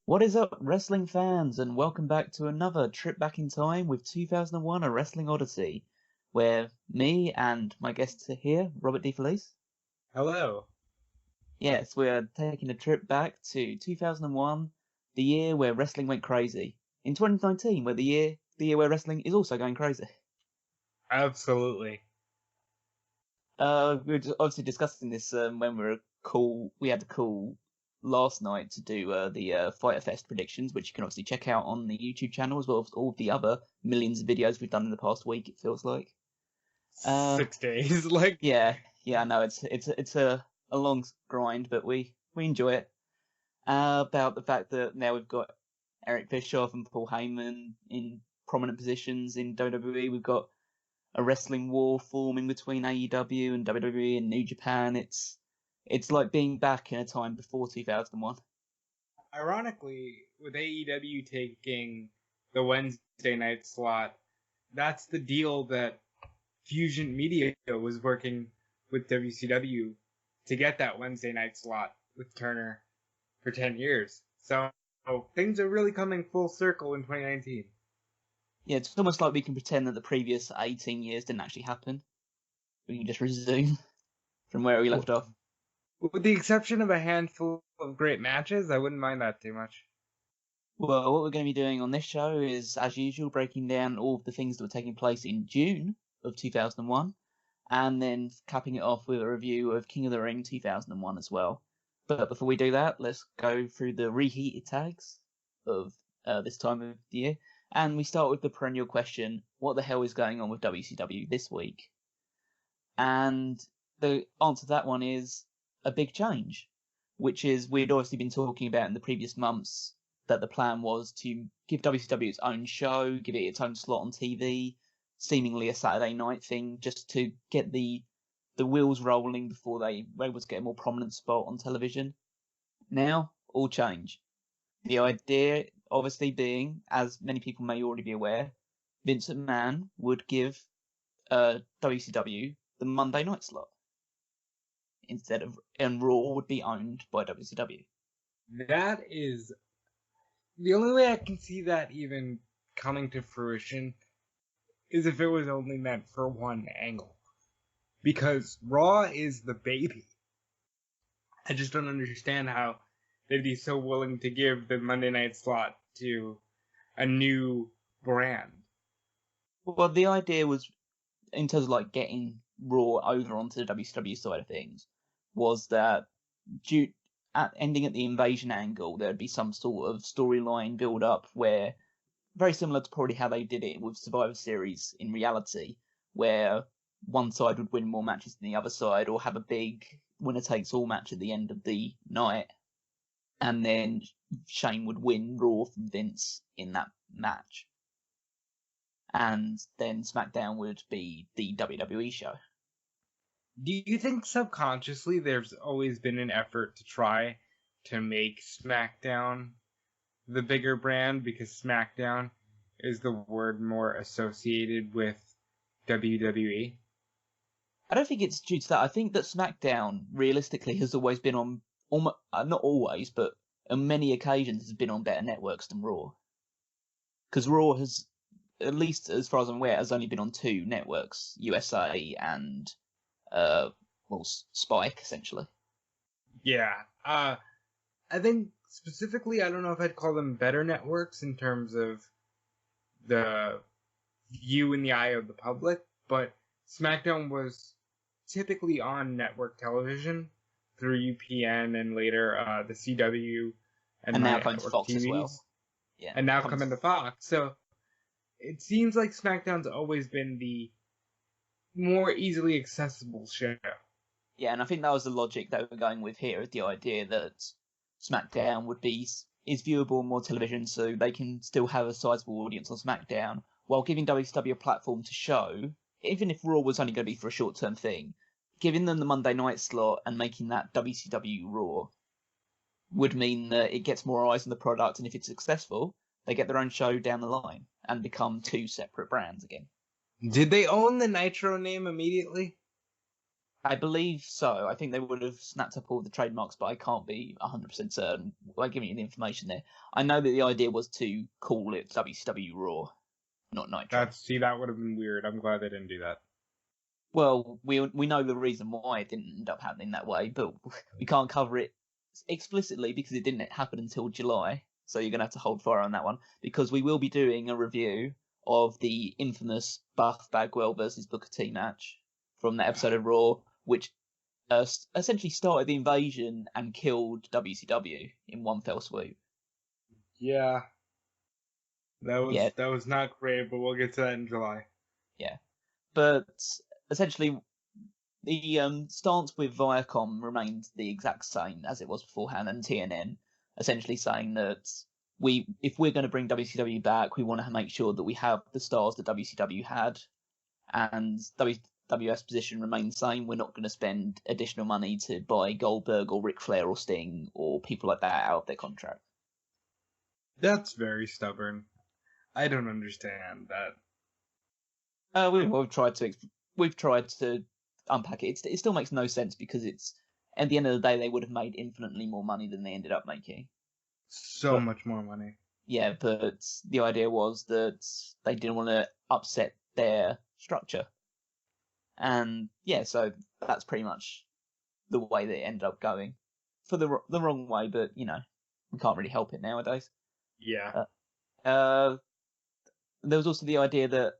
What is up, wrestling fans, and welcome back to another trip back in time with 2001 A Wrestling Odyssey, where me and my guests are here, Robert D. Felice. Hello. Yes, we're taking a trip back to 2001, the year where wrestling went crazy. In 2019, where the year where wrestling is also going crazy. Absolutely. We were obviously discussing this when we had a call last night to do the Fighter Fest predictions, which you can obviously check out on the YouTube channel as well as all the other millions of videos we've done in the past week. It feels like. Uh, 6 days. Like, yeah, I know it's a long grind, but we enjoy it. About the fact that now we've got Eric Bischoff and Paul Heyman in prominent positions in WWE. We've got a wrestling war forming between AEW and WWE and New Japan. It's like being back in a time before 2001. ironically, with AEW taking the Wednesday night slot, that's the deal that Fusion Media was working with WCW to get that Wednesday night slot with Turner for 10 years. So things are really coming full circle in 2019. Yeah, it's almost like we can pretend that the previous 18 years didn't actually happen. We can just resume from where we left off. With the exception of a handful of great matches, I wouldn't mind that too much. Well, what we're going to be doing on this show is, as usual, breaking down all of the things that were taking place in June of 2001, and then capping it off with a review of King of the Ring 2001 as well. But before we do that, let's go through the reheated tags of this time of the year. And we start with the perennial question, what the hell is going on with WCW this week? And the answer to that one is a big change, which is we'd obviously been talking about in the previous months that the plan was to give WCW its own show, give it its own slot on TV, seemingly a Saturday night thing, just to get the wheels rolling before they were able to get a more prominent spot on television. Now, all change. The idea, obviously, being, as many people may already be aware, Vince McMahon would give WCW the Monday night slot instead of, and Raw would be owned by WCW. That is the only way I can see that even coming to fruition is if it was only meant for one angle. Because Raw is the baby. I just don't understand how they'd be so willing to give the Monday night slot to a new brand. Well, the idea was, in terms of like getting Raw over onto the WCW side of things, was that ending at the invasion angle, there'd be some sort of storyline build up where, very similar to probably how they did it with Survivor Series in reality, where one side would win more matches than the other side, or have a big winner takes all match at the end of the night, and then Shane would win Raw from Vince in that match. And then SmackDown would be the WWE show. Do you think subconsciously there's always been an effort to try to make SmackDown the bigger brand because SmackDown is the word more associated with WWE? I don't think it's due to that. I think that SmackDown, realistically, has always been on, not always, but on many occasions, has been on better networks than Raw. Because Raw has, at least as far as I'm aware, has only been on two networks, USA and, Spike, essentially. Yeah. I think specifically, I don't know if I'd call them better networks in terms of the view in the eye of the public, but SmackDown was typically on network television through UPN and later the CW and now my coming to network Fox TVs, as well. Yeah, and now coming to Fox. So it seems like SmackDown's always been the more easily accessible show. Yeah, and I think that was the logic that we're going with here, the idea that SmackDown is viewable on more television, so they can still have a sizable audience on SmackDown, while giving WCW a platform to show, even if Raw was only going to be for a short-term thing, giving them the Monday night slot and making that WCW Raw would mean that it gets more eyes on the product, and if it's successful, they get their own show down the line and become two separate brands again. Did they own the Nitro name immediately? I believe so. I think they would have snapped up all the trademarks, but I can't be 100% certain by giving you the information there. I know that the idea was to call it WCW Raw, not Nitro. That would have been weird. I'm glad they didn't do that. Well, we know the reason why it didn't end up happening that way, but we can't cover it explicitly because it didn't happen until July. So you're going to have to hold fire on that one, because we will be doing a review of the infamous Buff Bagwell versus Booker T match from that episode of Raw, which essentially started the invasion and killed WCW in one fell swoop. Yeah. That was not great, but we'll get to that in July. Yeah. But essentially, the stance with Viacom remained the exact same as it was beforehand, and TNN essentially saying that if we're going to bring WCW back, we want to make sure that we have the stars that WCW had, and WWF's position remains the same. We're not going to spend additional money to buy Goldberg or Ric Flair or Sting or people like that out of their contract. That's very stubborn. I don't understand that. We've tried to unpack it. It still makes no sense, because it's, at the end of the day, they would have made infinitely more money than they ended up making. So much more money. Yeah, but the idea was that they didn't want to upset their structure. And yeah, so that's pretty much the way that it ended up going. For the wrong way, but, we can't really help it nowadays. Yeah. There was also the idea that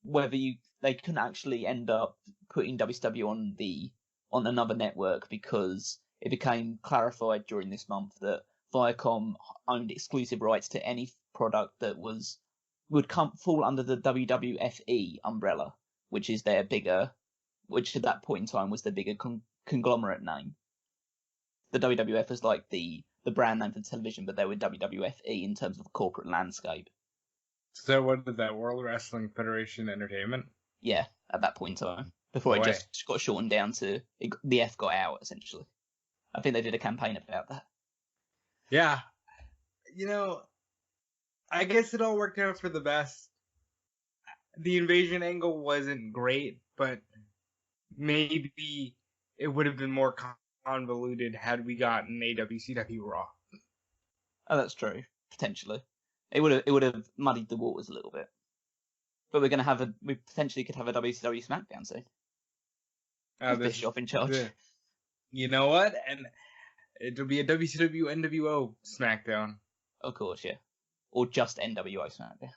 they couldn't actually end up putting WCW on another network, because it became clarified during this month that Viacom owned exclusive rights to any product that would fall under the WWFE umbrella, which at that point in time was the bigger conglomerate name. The WWF was like the brand name for television, but they were WWFE in terms of the corporate landscape. So what is that, World Wrestling Federation Entertainment? Yeah, at that point in time. Before it just got shortened down to, the F got out, essentially. I think they did a campaign about that. Yeah. I guess it all worked out for the best. The invasion angle wasn't great, but maybe it would have been more convoluted had we gotten a WCW Raw. Oh, that's true. Potentially. It would have muddied the waters a little bit. But we potentially could have a WCW SmackDown soon. With Bischoff in charge. You know what? And it'll be a WCW NWO SmackDown. Of course, yeah. Or just NWO SmackDown.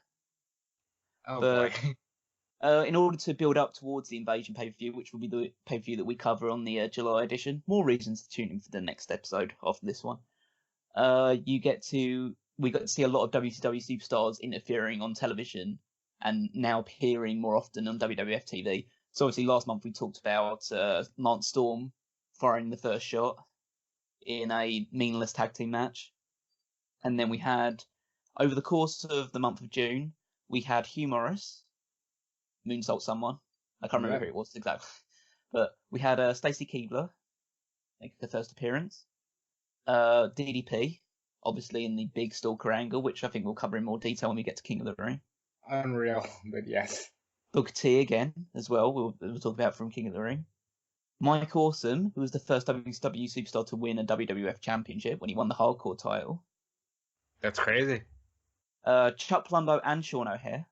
Oh, boy. In order to build up towards the Invasion pay-per-view, which will be the pay-per-view that we cover on the July edition, more reasons to tune in for the next episode after this one. We got to see a lot of WCW superstars interfering on television and now appearing more often on WWF TV. So obviously last month we talked about Lance Storm firing the first shot in a meaningless tag team match. And then we had, over the course of the month of June, we had Hugh Morris moonsault someone. I can't remember who it was exactly. But we had Stacy Keibler make her first appearance. DDP, obviously in the big stalker angle, which I think we'll cover in more detail when we get to King of the Ring. Unreal, but yes. Booker T again, as well, we'll talk about from King of the Ring. Mike Awesome, who was the first WCW superstar to win a WWF championship when he won the hardcore title. That's crazy. Chuck Palumbo and Sean O'Haire,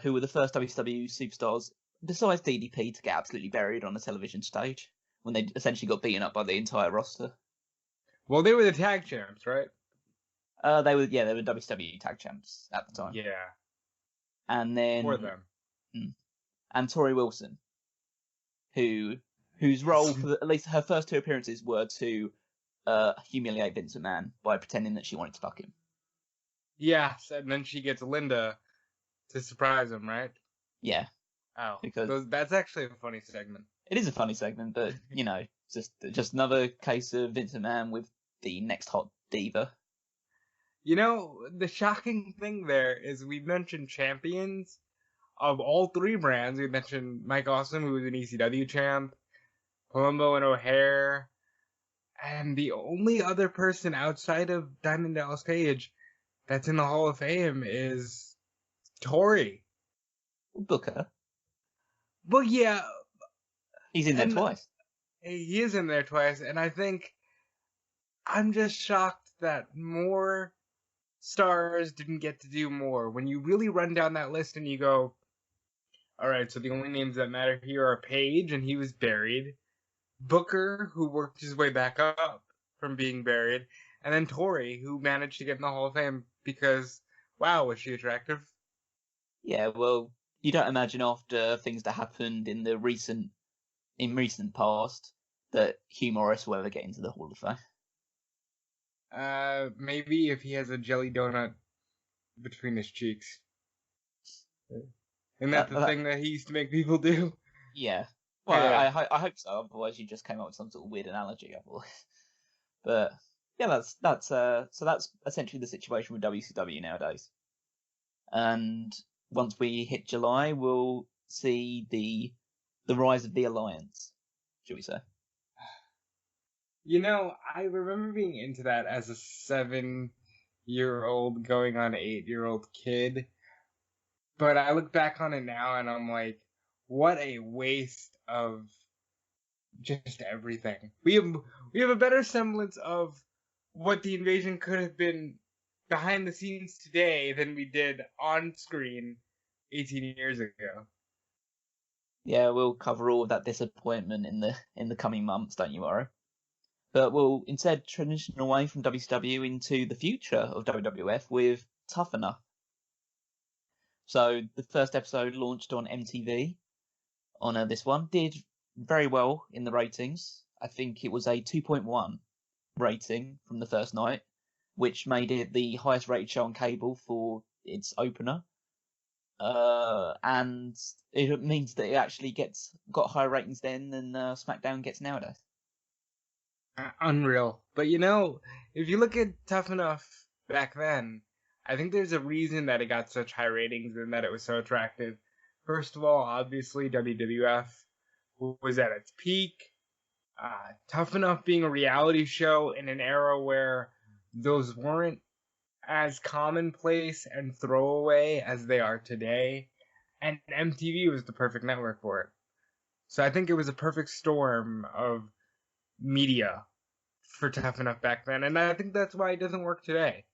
who were the first WCW superstars, besides DDP, to get absolutely buried on a television stage when they essentially got beaten up by the entire roster. Well, they were the tag champs, right? They were WCW tag champs at the time. Yeah. And then For them. And Tori Wilson, whose role for at least her first two appearances were to humiliate Vince McMahon by pretending that she wanted to fuck him. Yes, and then she gets Linda to surprise him, right? Yeah. Oh, because that's actually a funny segment. It is a funny segment, but just another case of Vince McMahon with the next hot diva. The shocking thing there is we mentioned champions of all three brands. We mentioned Mike Awesome, who was an ECW champ, Palumbo and O'Haire, and the only other person outside of Diamond Dallas Page that's in the Hall of Fame is Tori. Booker. But yeah, He's in there And twice. he is in there twice, and I think I'm just shocked that more stars didn't get to do more. When you really run down that list and you go, all right, so the only names that matter here are Paige, and he was buried, Booker, who worked his way back up from being buried, and then Tori, who managed to get in the Hall of Fame because, wow, was she attractive? Yeah, well, you don't imagine after things that happened in recent past that Hugh Morris will ever get into the Hall of Fame. Maybe if he has a jelly donut between his cheeks. Isn't that the thing that he used to make people do? Yeah. Well, Yeah. I hope so. Otherwise, you just came up with some sort of weird analogy. Otherwise, but yeah, that's essentially the situation with WCW nowadays. And once we hit July, we'll see the rise of the Alliance, should we say? You know, I remember being into that as a 7-year-old going on 8-year-old kid. But I look back on it now and I'm like, what a waste of just everything. We have a better semblance of what the invasion could have been behind the scenes today than we did on screen 18 years ago. Yeah, we'll cover all of that disappointment in the coming months, don't you worry. But we'll instead transition away from WCW into the future of WWF with Tough Enough. So the first episode launched on MTV on this one, did very well in the ratings. I think it was a 2.1 rating from the first night, which made it the highest rated show on cable for its opener. And it means that it actually got higher ratings then than SmackDown gets nowadays. Unreal. But you know, if you look at Tough Enough back then, I think there's a reason that it got such high ratings and that it was so attractive. First of all, obviously, WWF was at its peak. Tough Enough being a reality show in an era where those weren't as commonplace and throwaway as they are today. And MTV was the perfect network for it. So I think it was a perfect storm of media for Tough Enough back then. And I think that's why it doesn't work today.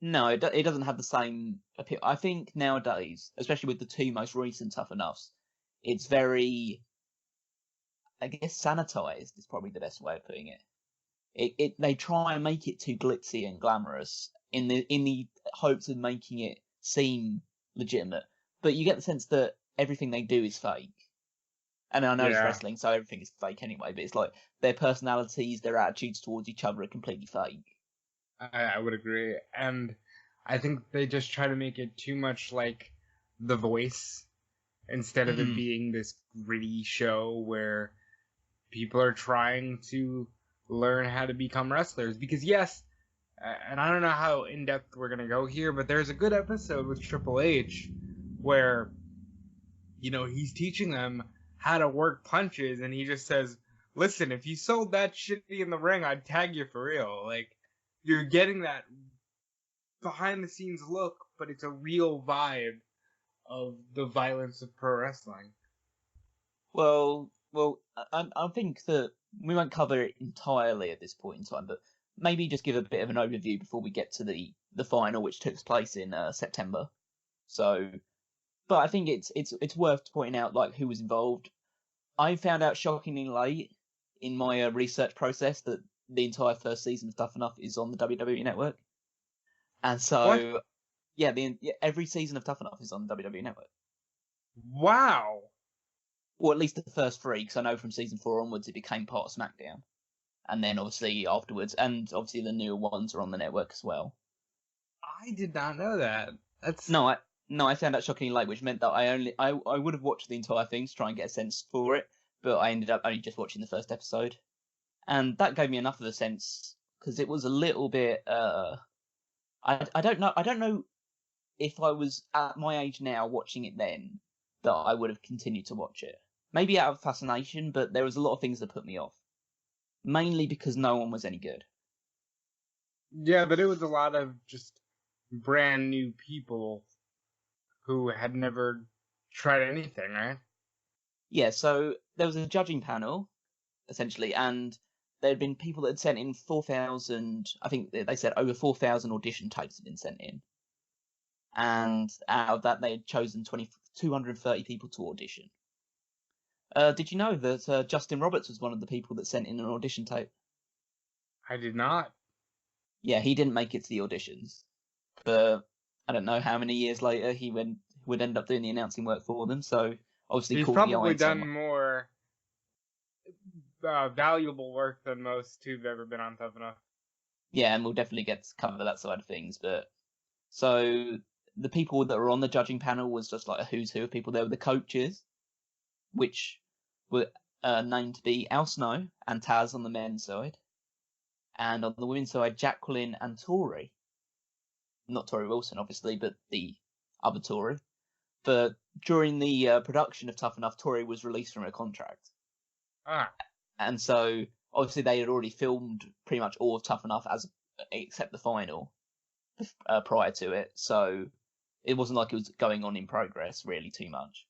No, it doesn't have the same appeal. I think nowadays, especially with the two most recent Tough Enoughs, it's very, I guess, sanitized is probably the best way of putting it. They try and make it too glitzy and glamorous in the hopes of making it seem legitimate, but you get the sense that everything they do is fake. And I know it's wrestling, so everything is fake anyway. But it's like their personalities, their attitudes towards each other are completely fake. I would agree, and I think they just try to make it too much like The Voice instead of it being this gritty show where people are trying to learn how to become wrestlers. Because yes, and I don't know how in depth we're gonna go here, but there's a good episode with Triple H where, you know, he's teaching them how to work punches, and he just says, "Listen, if you sold that shitty in the ring, I'd tag you for real." Like, you're getting that behind the scenes look, but it's a real vibe of the violence of pro wrestling. Well, I think that we won't cover it entirely at this point in time, but maybe just give a bit of an overview before we get to the final, which took place in September. So, but I think it's worth pointing out like who was involved. I found out shockingly late in my research process that the entire first season of Tough Enough is on the WWE Network, and so What? yeah, every season of Tough Enough is on the WWE Network. Wow. Or at least the first three, because I know from season 4 onwards it became part of SmackDown, and then obviously afterwards, and obviously the newer ones are on the network as well. I did not know that. That's No, I found out shockingly late, which meant that I would have watched the entire thing to try and get a sense for it, but I ended up only just watching the first episode. And that gave me enough of a sense because it was a little bit. I don't know if I was at my age now watching it then that I would have continued to watch it. Maybe out of fascination, but there was a lot of things that put me off, mainly because no one was any good. Yeah, but it was a lot of just brand new people who had never tried anything, right? Yeah, so there was a judging panel, essentially, and there had been people that had sent in 4,000. I think they said over 4,000 audition tapes had been sent in, and out of that they had chosen 230 people to audition. Did you know that Justin Roberts was one of the people that sent in an audition tape? I did not. Yeah, he didn't make it to the auditions, but I don't know how many years later he would end up doing the announcing work for them. So obviously, He's caught the eye probably in done some- more valuable work than most who've ever been on Tough Enough. Yeah, and we'll definitely get to cover that side of things. But so the people that were on the judging panel was just like a who's who of people. There were the coaches, which were named to be Al Snow and Taz on the men's side, and on the women's side, Jacqueline and Tori. Not Tori Wilson, obviously, but the other Tori. But during the production of Tough Enough, Tori was released from her contract. And so, obviously, they had already filmed pretty much all of Tough Enough except the final prior to it. So, it wasn't like it was going on in progress really too much.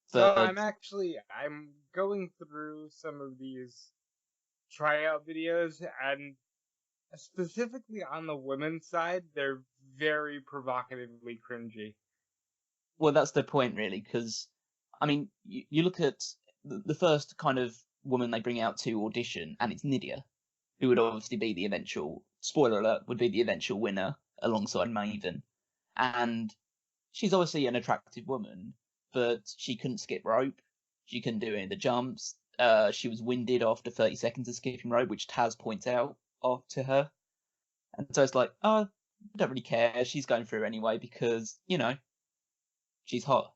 So I'm going through some of these tryout videos, and specifically on the women's side, they're very provocatively cringy. Well, that's the point, really, because, I mean, you look at the first kind of woman they bring out to audition, and it's Nydia, who would obviously be the eventual, spoiler alert, would be the eventual winner alongside Maven. And she's obviously an attractive woman, but she couldn't skip rope. She couldn't do any of the jumps. She was winded after 30 seconds of skipping rope, which Taz points out to her. And so it's like, oh, I don't really care. She's going through anyway because, she's hot.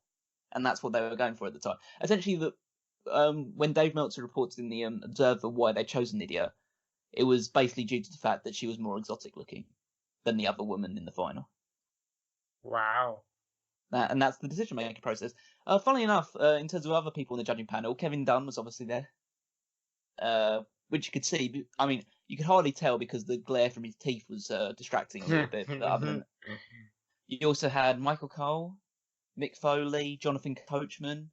And that's what they were going for at the time. Essentially, when Dave Meltzer reported in the Observer why they'd chosen Nydia, it was basically due to the fact that she was more exotic looking than the other woman in the final. Wow. And that's the decision-making process. Funnily enough, in terms of other people in the judging panel, Kevin Dunn was obviously there, which you could see. I mean, you could hardly tell because the glare from his teeth was distracting a little bit. But other than you also had Michael Cole, Mick Foley, Jonathan Coachman,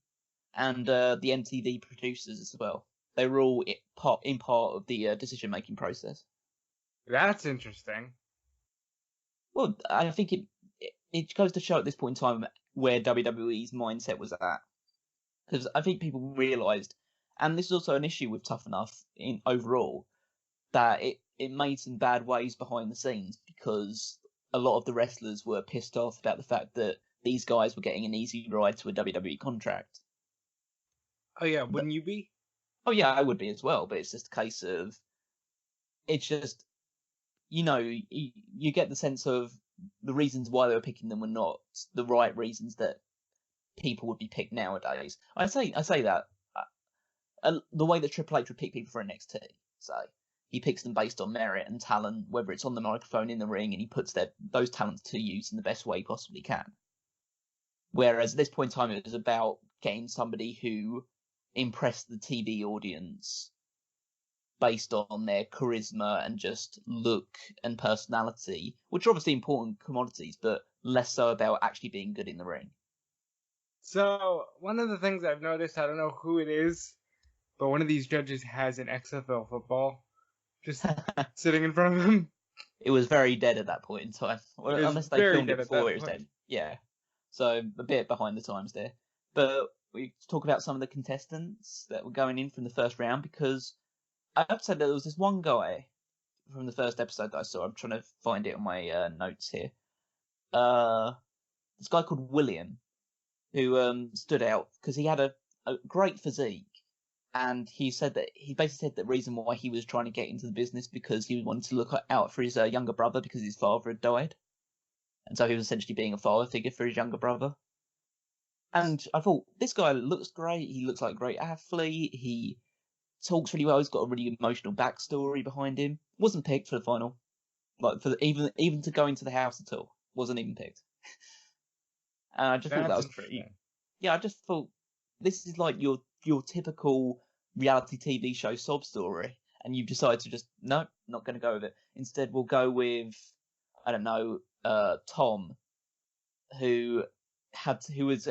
and the MTV producers as well. They were all in part of the decision-making process. That's interesting. Well, I think it goes to show at this point in time where WWE's mindset was at. Because I think people realised, and this is also an issue with Tough Enough in overall, that it made some bad waves behind the scenes because a lot of the wrestlers were pissed off about the fact that these guys were getting an easy ride to a WWE contract. Oh yeah, wouldn't you be? Oh yeah, I would be as well, but it's just a case of, it's just, you get the sense of the reasons why they were picking them were not the right reasons that people would be picked nowadays. I say that the way that Triple H would pick people for NXT, say he picks them based on merit and talent, whether it's on the microphone, in the ring, and he puts those talents to use in the best way he possibly can. Whereas at this point in time, it was about getting somebody who impressed the TV audience based on their charisma and just look and personality, which are obviously important commodities, but less so about actually being good in the ring. So, one of the things I've noticed, I don't know who it is, but one of these judges has an XFL football just sitting in front of him. It was very dead at that point in time. Well, unless they filmed it before it was dead. Yeah. So, a bit behind the times there. But we talk about some of the contestants that were going in from the first round, because I have to say that there was this one guy from the first episode that I saw. I'm trying to find it on my notes here. This guy called William, who stood out because he had a great physique, and he basically said the reason why he was trying to get into the business because he wanted to look out for his younger brother because his father had died, and so he was essentially being a father figure for his younger brother. And I thought, this guy looks great. He looks like a great athlete. He talks really well. He's got a really emotional backstory behind him. Wasn't picked for the final, like even to go into the house at all. Wasn't even picked. And I just thought that was pretty. Yeah, I just thought this is like your typical reality TV show sob story, and you've decided to just no, not going to go with it. Instead, we'll go with Tom, who was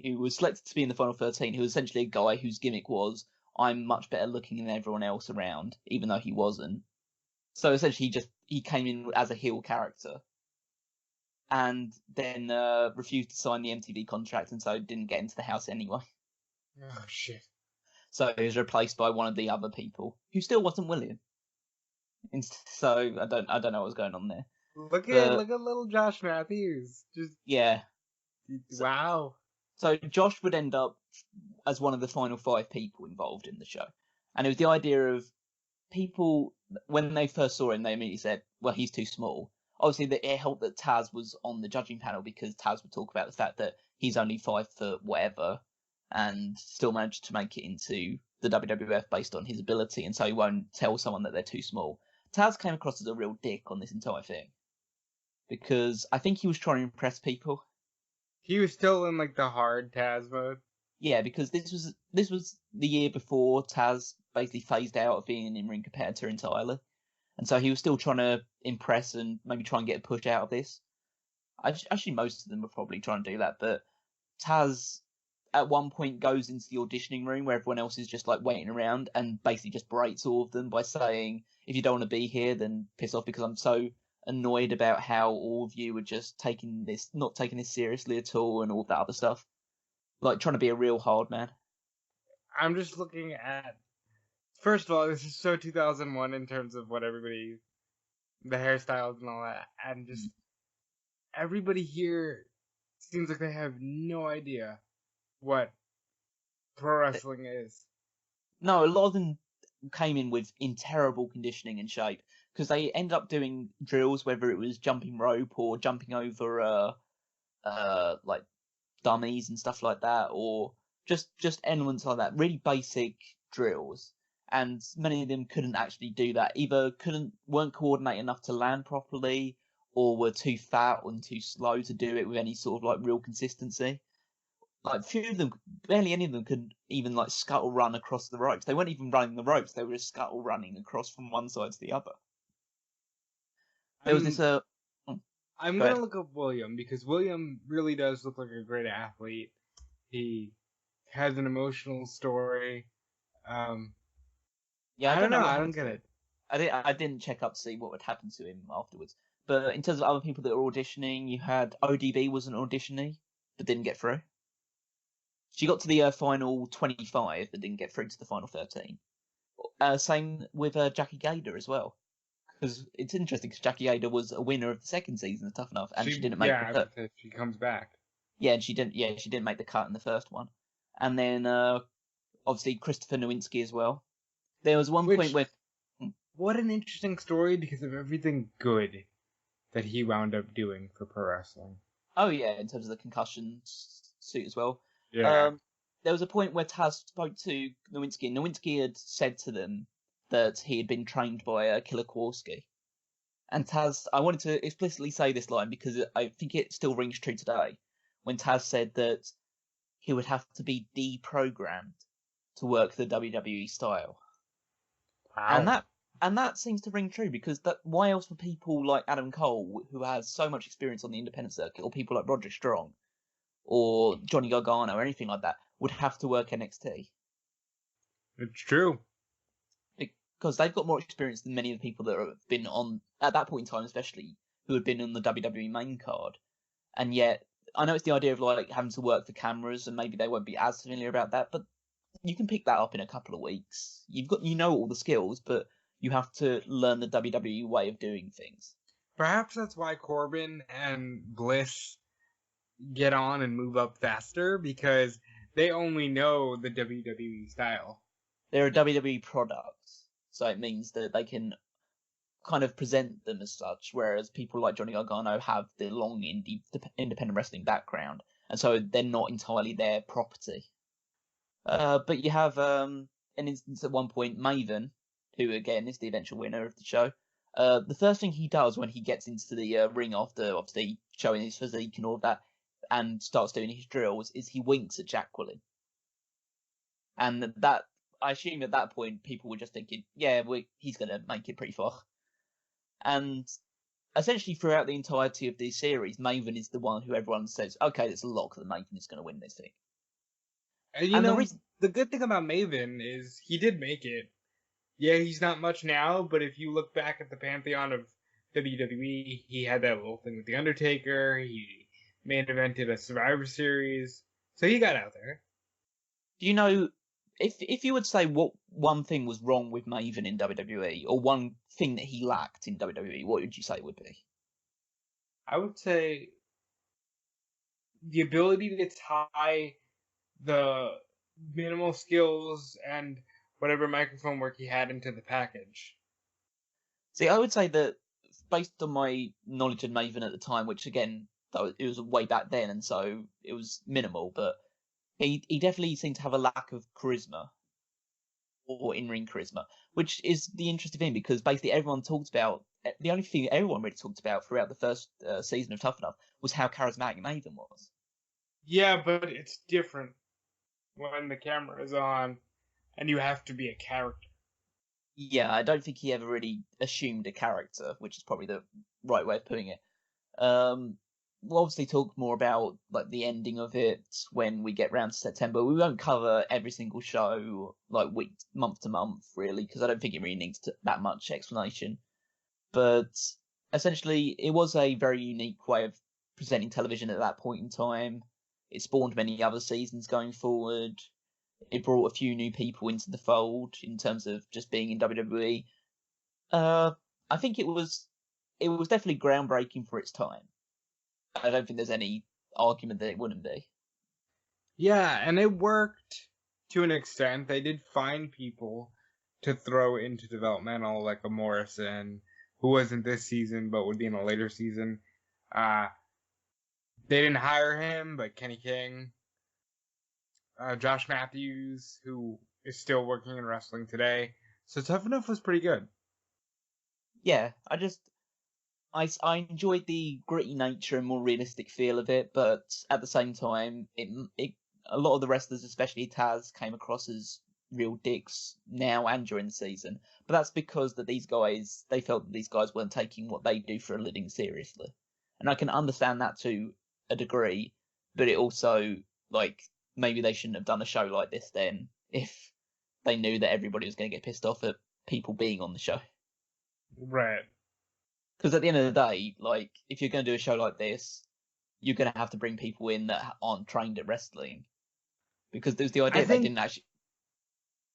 who was selected to be in the final 13, who was essentially a guy whose gimmick was, I'm much better looking than everyone else around, even though he wasn't. So essentially he came in as a heel character. And then refused to sign the MTV contract, and so didn't get into the house anyway. Oh shit! So he was replaced by one of the other people, who still wasn't William. So I don't know what's going on there. Look at little Josh Matthews. Just yeah. Wow. So Josh would end up as one of the final 5 people involved in the show, and it was the idea of people when they first saw him, they immediately said, "Well, he's too small." Obviously, it helped that Taz was on the judging panel because Taz would talk about the fact that he's only 5 foot whatever and still managed to make it into the WWF based on his ability, and so he won't tell someone that they're too small. Taz came across as a real dick on this entire thing because I think he was trying to impress people. He was still in like the hard Taz mode. Yeah, because this was the year before Taz basically phased out of being an in-ring competitor entirely. And so he was still trying to impress and maybe try and get a push out of this. Actually, most of them were probably trying to do that. But Taz, at one point, goes into the auditioning room where everyone else is just like waiting around and basically just berates all of them by saying, if you don't want to be here, then piss off because I'm so annoyed about how all of you are just not taking this seriously at all and all that other stuff. Like trying to be a real hard man. I'm just looking at. First of all, this is so 2001 in terms of what the hairstyles and all that, and just everybody here seems like they have no idea what pro wrestling is. No, a lot of them came in terrible conditioning and shape because they ended up doing drills, whether it was jumping rope or jumping over like dummies and stuff like that, or just elements like that, really basic drills. And many of them couldn't actually do that. Either weren't coordinated enough to land properly, or were too fat and too slow to do it with any sort of like real consistency. Like few of them, barely any of them could even like scuttle run across the ropes. They weren't even running the ropes; they were just scuttle running across from one side to the other. There was this I'm Go gonna ahead. look up William because William really does look like a great athlete. He has an emotional story. Yeah, I don't know. what I happened don't get to it. him. I didn't check up to see what would happen to him afterwards. But in terms of other people that were auditioning, you had ODB was an auditionee but didn't get through. She got to the final 25 but didn't get through to the final 13. Same with Jackie Gader as well. Because it's interesting because Jackie Gader was a winner of the second season of Tough Enough, and she didn't make the cut. She comes back. Yeah, and she didn't. Yeah, she didn't make the cut in the first one. And then obviously Christopher Nowinski as well. There was one point where. What an interesting story because of everything good that he wound up doing for pro wrestling. Oh yeah, in terms of the concussion suit as well. Yeah. There was a point where Taz spoke to Nowinski, and Nowinski had said to them that he had been trained by Killer Kowalski. And Taz, I wanted to explicitly say this line because I think it still rings true today. When Taz said that he would have to be deprogrammed to work the WWE style. Wow. And that seems to ring true because why else would people like Adam Cole, who has so much experience on the independent circuit, or people like Roger Strong, or Johnny Gargano, or anything like that, would have to work NXT? It's true. Because they've got more experience than many of the people that have been on, at that point in time especially, who had been on the WWE main card. And yet, I know it's the idea of like having to work for cameras, and maybe they won't be as familiar about that, but you can pick that up in a couple of weeks. You know all the skills, but you have to learn the WWE way of doing things. Perhaps that's why Corbin and Bliss get on and move up faster, because they only know the WWE style. They're a WWE product, so it means that they can kind of present them as such, whereas people like Johnny Gargano have the long independent wrestling background, and so they're not entirely their property. But you have an instance at one point, Maven, who again is the eventual winner of the show. The first thing he does when he gets into the ring after obviously showing his physique and all that, and starts doing his drills, is he winks at Jacqueline. And that, I assume at that point, people were just thinking, yeah, he's going to make it pretty far. And essentially throughout the entirety of the series, Maven is the one who everyone says, okay, it's a lock that Maven is going to win this thing. And The reason, the good thing about Maven is he did make it. Yeah, he's not much now, but if you look back at the pantheon of WWE, he had that little thing with The Undertaker, he main evented a Survivor Series, so he got out there. do you know, if you would say what one thing was wrong with Maven in WWE, or one thing that he lacked in WWE, what would you say it would be? I would say the ability to tie the minimal skills and whatever microphone work he had into the package. See, I would say that based on my knowledge of Maven at the time, which again, it was way back then, and so it was minimal, but he definitely seemed to have a lack of charisma or in-ring charisma, which is the interesting thing because basically everyone talked about the only thing everyone really talked about throughout the first season of Tough Enough was how charismatic Maven was. Yeah, but it's different when the camera is on and you have to be a character. Yeah, I don't think he ever really assumed a character, which is probably the right way of putting it. We'll obviously talk more about like the ending of it when we get round to September. We won't cover every single show like month to month, really, because I don't think it really needs that much explanation. But essentially, it was a very unique way of presenting television at that point in time. It spawned many other seasons going forward. It brought a few new people into the fold in terms of just being in WWE. I think it was definitely groundbreaking for its time. I don't think there's any argument that it wouldn't be. Yeah, and it worked to an extent. They did find people to throw into developmental, like a Morrison, who wasn't this season but would be in a later season. They didn't hire him, but Kenny King, Josh Matthews, who is still working in wrestling today. So Tough Enough was pretty good. Yeah, I enjoyed the gritty nature and more realistic feel of it, but at the same time, a lot of the wrestlers, especially Taz, came across as real dicks now and during the season. But that's because they felt that these guys weren't taking what they do for a living seriously, and I can understand that to a degree. But it also like maybe they shouldn't have done a show like this then if they knew that everybody was going to get pissed off at people being on the show. Right. Because at the end of the day, like, if you're going to do a show like this, you're going to have to bring people in that aren't trained at wrestling. Because there's the idea they didn't actually.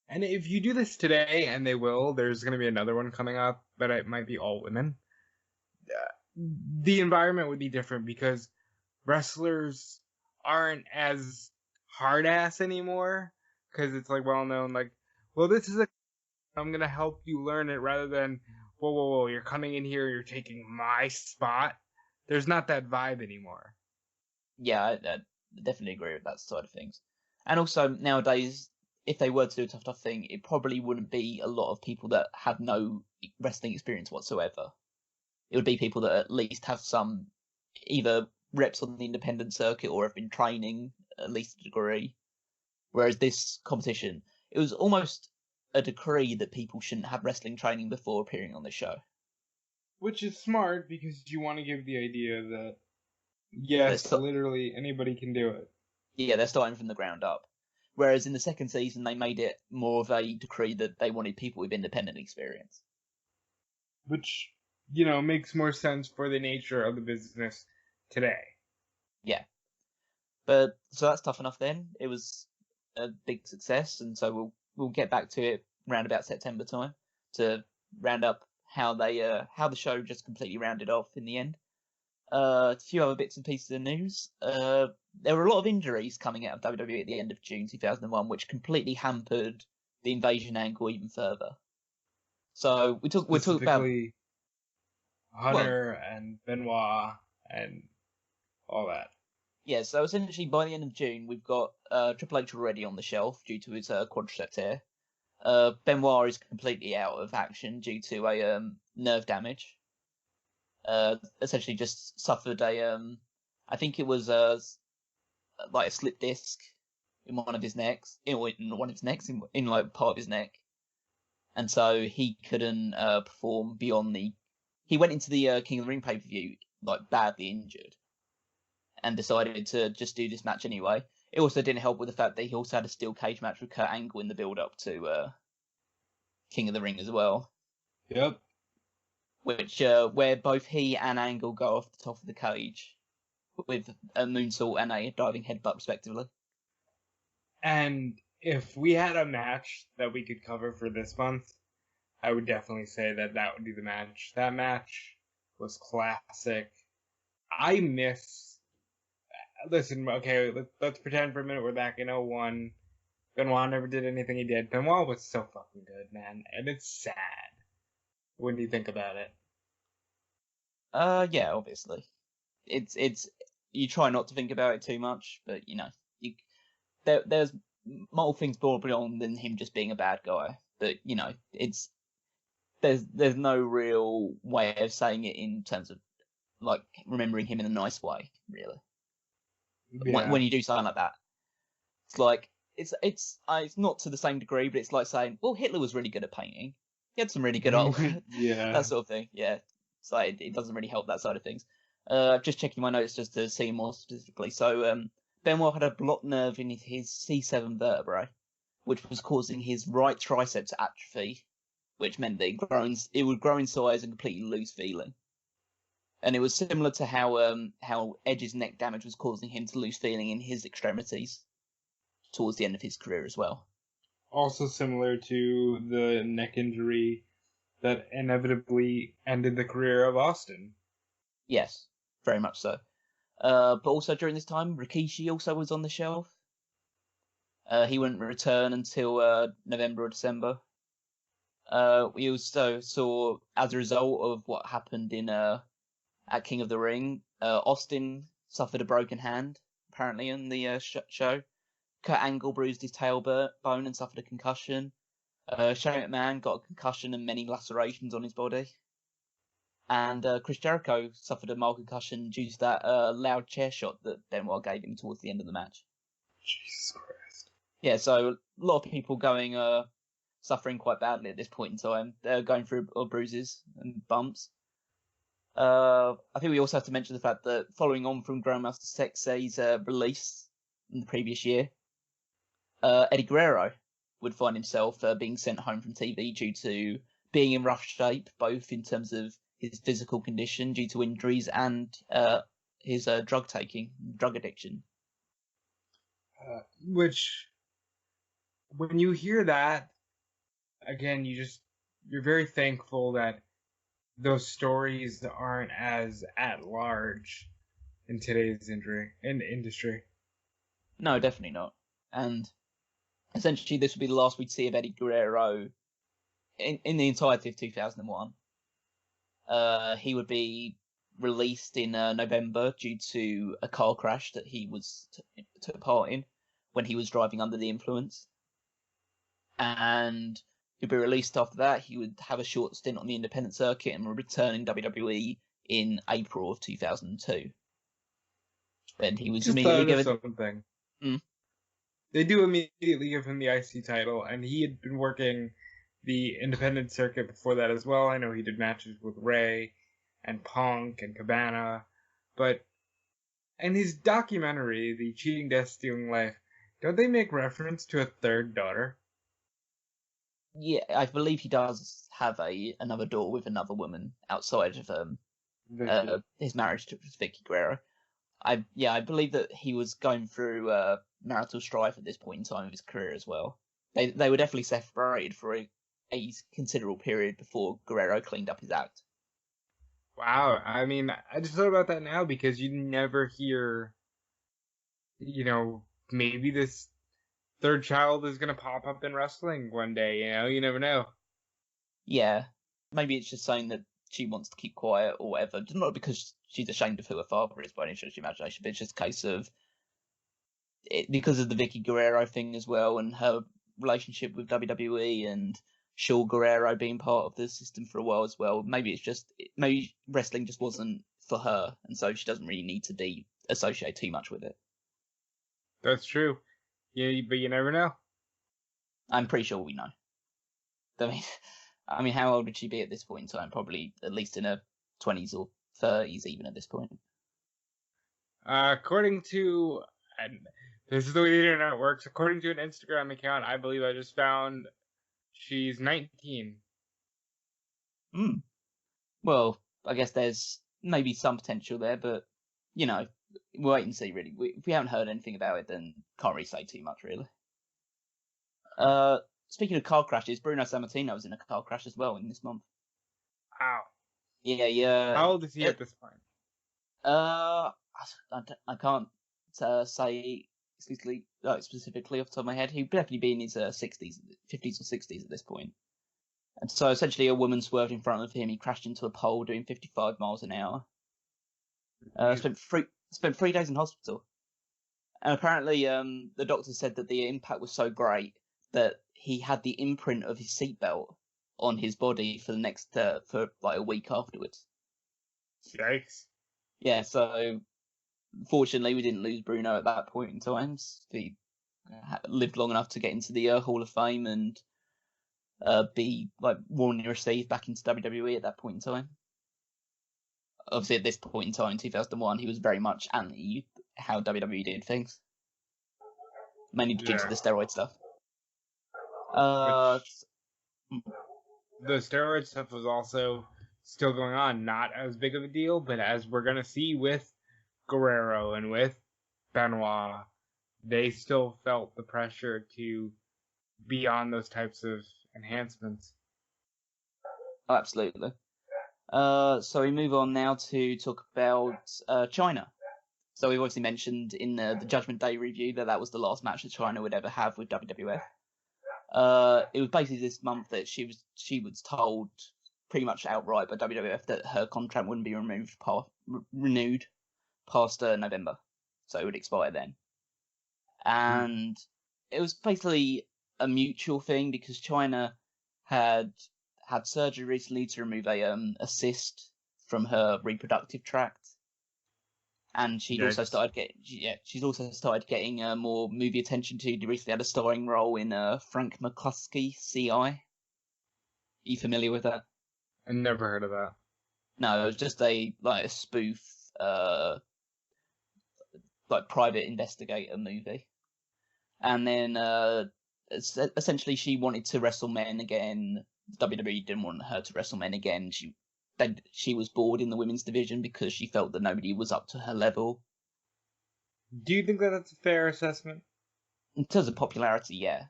And if you do this today, and they will, there's going to be another one coming up, but it might be all women. The environment would be different because wrestlers aren't as hard ass anymore. Because it's like well known, like, well, this is I'm going to help you learn it rather than, whoa, you're coming in here, you're taking my spot. There's not that vibe anymore. Yeah, I definitely agree with that side of things. And also, nowadays, if they were to do a tough thing, it probably wouldn't be a lot of people that have no wrestling experience whatsoever. It would be people that at least have some either reps on the independent circuit or have been training at least a degree. Whereas this competition, it was almost a decree that people shouldn't have wrestling training before appearing on the show. Which is smart because you want to give the idea that, yes, literally anybody can do it. Yeah, they're starting from the ground up. Whereas in the second season, they made it more of a decree that they wanted people with independent experience. Which, makes more sense for the nature of the business today. Yeah. But, so that's Tough Enough then. It was a big success, and so we'll get back to it round about September time to round up how the show just completely rounded off in the end. A few other bits and pieces of news. There were a lot of injuries coming out of WWE at the end of June 2001, which completely hampered the invasion angle even further. So we talk about Hunter and Benoit and all that. Yeah, so essentially by the end of June, we've got Triple H already on the shelf due to his quadricep tear. Benoit is completely out of action due to a nerve damage. Essentially just suffered I think it was like a slip disc in one of his necks, in like part of his neck, and so he couldn't perform beyond the he went into the King of the Ring pay-per-view like badly injured, and decided to just do this match anyway. It also didn't help with the fact that he also had a steel cage match with Kurt Angle in the build-up to King of the Ring as well. Yep. Which where both he and Angle go off the top of the cage with a moonsault and a diving headbutt respectively. And if we had a match that we could cover for this month, I would definitely say that would be the match. That match was classic. I miss... Listen, okay, let's pretend for a minute we're back in 01. Benoit never did anything he did. Benoit was so fucking good, man. And it's sad when you think about it. Yeah, obviously. It's you try not to think about it too much, but there's more things more beyond than him just being a bad guy. But it's there's no real way of saying it in terms of like remembering him in a nice way, really. Yeah. When you do something like that, it's like it's not to the same degree, but it's like saying, well, Hitler was really good at painting. He had some really good art, yeah, that sort of thing. Yeah, so it doesn't really help that side of things. Just checking my notes just to see more specifically. So Benoit had a blocked nerve in his C7 vertebrae, which was causing his right tricep to atrophy, which meant that it would grow in size and completely lose feeling. And it was similar to how Edge's neck damage was causing him to lose feeling in his extremities towards the end of his career as well. Also similar to the neck injury that inevitably ended the career of Austin. Yes, very much so. But also during this time, Rikishi also was on the shelf. He wouldn't return until November or December. We also saw, as a result of what happened at King of the Ring, Austin suffered a broken hand, apparently, in the show. Kurt Angle bruised his tailbone and suffered a concussion. Shane McMahon got a concussion and many lacerations on his body. And Chris Jericho suffered a mild concussion due to that loud chair shot that Benoit gave him towards the end of the match. Jesus Christ. Yeah, so a lot of people suffering quite badly at this point in time. They're going through bruises and bumps. I think we also have to mention the fact that following on from Grandmaster Sexay's release in the previous year, Eddie Guerrero would find himself being sent home from TV due to being in rough shape, both in terms of his physical condition due to injuries and his drug addiction. Which, when you hear that, again, you're very thankful that those stories aren't as at large in today's industry. No, definitely not. And essentially, this would be the last we'd see of Eddie Guerrero in the entirety of 2001. He would be released in November due to a car crash that he took part in when he was driving under the influence. And he'd be released after that. He would have a short stint on the independent circuit and would return in WWE in April of 2002. And he was just immediately given something. Mm. They do immediately give him the IC title, and he had been working the independent circuit before that as well. I know he did matches with Ray and Punk and Cabana, but in his documentary, The Cheating Death Stealing Life, don't they make reference to a third daughter? Yeah, I believe he does have another daughter with another woman outside of his marriage to Vicky Guerrero. I believe that he was going through marital strife at this point in time of his career as well. They were definitely separated for a considerable period before Guerrero cleaned up his act. Wow, I mean, I just thought about that now because you never hear, maybe this third child is going to pop up in wrestling one day, you never know. Yeah, maybe it's just saying that she wants to keep quiet or whatever, not because she's ashamed of who her father is by any stretch of imagination, but it's just a case of it because of the Vicky Guerrero thing as well and her relationship with WWE and Shaw Guerrero being part of the system for a while as well. Maybe wrestling just wasn't for her, and so she doesn't really need to be associated too much with it. That's true. Yeah, but you never know. I'm pretty sure we know. I mean, how old would she be at this point in time? Probably at least in her 20s or 30s even at this point. According to, and this is the way the internet works, according to an Instagram account I believe I just found, she's 19. Well, I guess there's maybe some potential there, but, we'll wait and see, really. If we haven't heard anything about it, then can't really say too much, really. Speaking of car crashes, Bruno Sammartino was in a car crash as well in this month. Ow. Yeah. How old is he at this point? I can't say specifically off the top of my head. He'd definitely be in his 50s or 60s at this point. And so essentially a woman swerved in front of him. He crashed into a pole doing 55 miles an hour. Spent 3 days in hospital. And apparently the doctor said that the impact was so great that he had the imprint of his seatbelt on his body for the next for like a week afterwards. Yikes. Yeah, so fortunately we didn't lose Bruno at that point in time. He lived long enough to get into the Hall of Fame and be like warmly received back into WWE at that point in time. Obviously, at this point in time, in 2001, he was very much anti how WWE did things, mainly due to the steroid stuff. The steroid stuff was also still going on, not as big of a deal, but as we're gonna see with Guerrero and with Benoit, they still felt the pressure to be on those types of enhancements. Oh, absolutely. So we move on now to talk about Chyna. So we've obviously mentioned in the Judgment Day review that was the last match that Chyna would ever have with WWF. It was basically this month that she was told pretty much outright by WWF that her contract wouldn't be renewed past November, so it would expire then. And it was basically a mutual thing because Chyna had surgery recently to remove a cyst from her reproductive tract, and she's also started getting more movie attention too. She recently had a starring role in Frank McCluskey CI. Are you familiar with that? I never heard of that. No, it was just a spoof private investigator movie, and then essentially she wanted to wrestle men again. WWE didn't want her to wrestle men again. She was bored in the women's division because she felt that nobody was up to her level. Do you think that that's a fair assessment? In terms of popularity, yeah.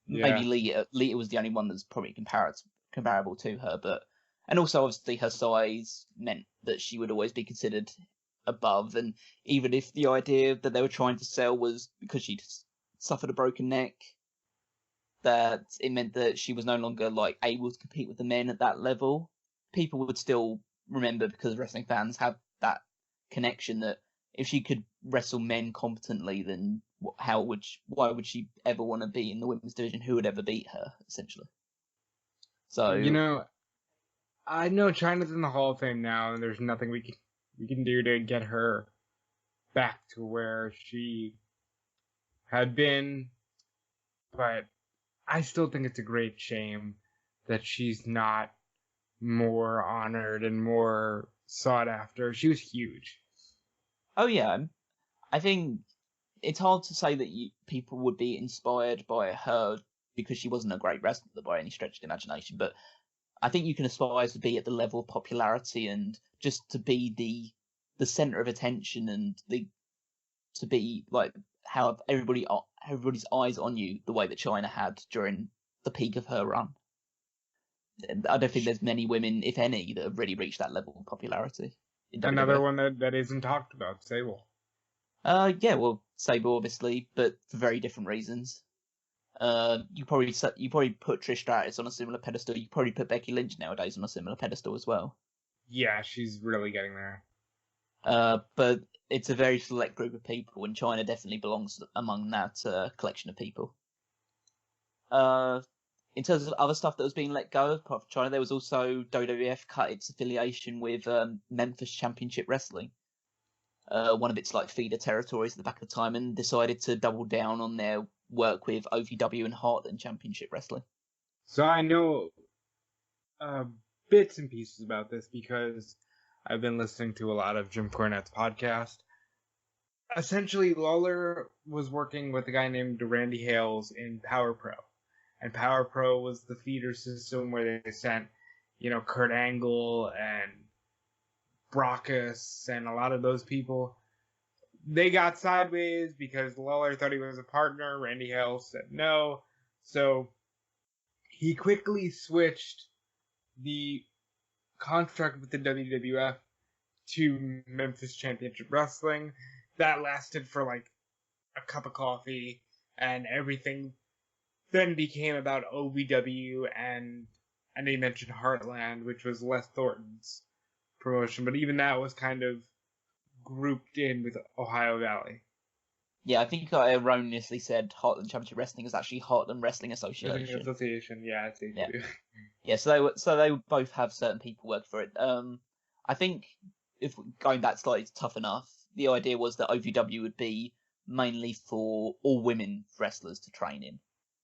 Maybe Lita was the only one that's probably comparable to her, and also obviously her size meant that she would always be considered above. And even if the idea that they were trying to sell was because she'd suffered a broken neck, that it meant that she was no longer able to compete with the men at that level, people would still remember, because wrestling fans have that connection, that if she could wrestle men competently, then why would she ever want to be in the women's division? Who would ever beat her, essentially? So I know Chyna's in the Hall of Fame now, and there's nothing we can do to get her back to where she had been, but I still think it's a great shame that she's not more honored and more sought after. She was huge. Oh yeah, I think it's hard to say that people would be inspired by her because she wasn't a great wrestler by any stretch of the imagination, but I think you can aspire to be at the level of popularity and just to be the center of attention and to be how everybody's eyes on you the way that Chyna had during the peak of her run. I don't think there's many women, if any, that have really reached that level of popularity. Another one that isn't talked about, Sable. Yeah, well, Sable obviously, but for very different reasons. You probably put Trish Stratus on a similar pedestal. You probably put Becky Lynch nowadays on a similar pedestal as well. Yeah, she's really getting there. But it's a very select group of people, and Chyna definitely belongs among that collection of people. In terms of other stuff that was being let go, apart from Chyna, there was also WWF cut its affiliation with Memphis Championship Wrestling, one of its feeder territories at the back of the time, and decided to double down on their work with OVW and Heartland Championship Wrestling. So I know bits and pieces about this because I've been listening to a lot of Jim Cornette's podcast. Essentially, Lawler was working with a guy named Randy Hales in Power Pro. And Power Pro was the feeder system where they sent, Kurt Angle and Brockus and a lot of those people. They got sideways because Lawler thought he was a partner. Randy Hales said no. So he quickly switched the contract with the WWF to Memphis Championship Wrestling. That lasted for like a cup of coffee, and everything then became about OVW, and they mentioned Heartland, which was Les Thornton's promotion, but even that was kind of grouped in with Ohio Valley. Yeah, I think I erroneously said Heartland Championship Wrestling is actually Heartland Wrestling Association. Yeah, it's ACW. Yeah, so they both have certain people work for it. I think if going back slightly to Tough Enough, the idea was that OVW would be mainly for all women wrestlers to train in.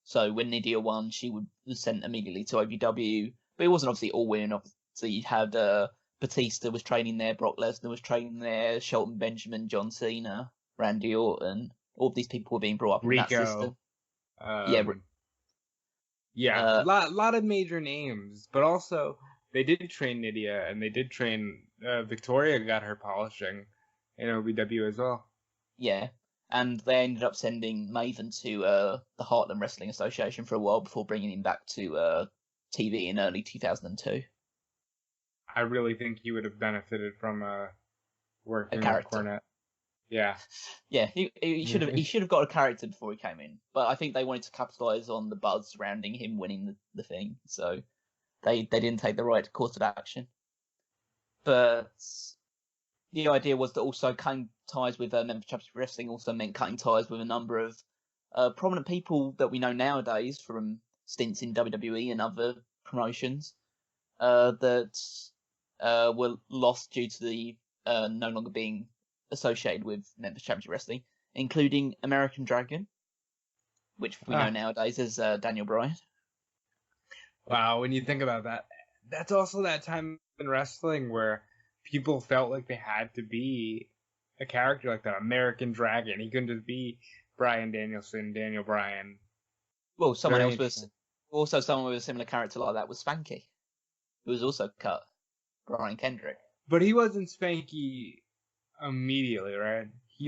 So when Nydia won, she was sent immediately to OVW, but it wasn't obviously all women. Obviously, you had Batista was training there, Brock Lesnar was training there, Shelton Benjamin, John Cena, Randy Orton. All of these people were being brought up in that system. A lot of major names, but also they did train Nydia, and they did train Victoria, got her polishing in OVW as well. Yeah, and they ended up sending Maven to the Heartland Wrestling Association for a while before bringing him back to TV in early 2002. I really think he would have benefited from working with Cornette. Yeah. Yeah, he should have got a character before he came in, but I think they wanted to capitalize on the buzz surrounding him winning the thing, so they didn't take the right course of action. But the idea was that also cutting ties with Memphis Championship Wrestling also meant cutting ties with a number of prominent people that we know nowadays from stints in WWE and other promotions that were lost due to the no longer being associated with Memphis Championship Wrestling, including American Dragon, which we know nowadays as Daniel Bryan. Wow, when you think about that, that's also that time in wrestling where people felt like they had to be a character like that. American Dragon. He couldn't just be Bryan Danielson, Daniel Bryan. Well, someone with a similar character like that was Spanky, who was also cut. Brian Kendrick. But he wasn't Spanky immediately, right? He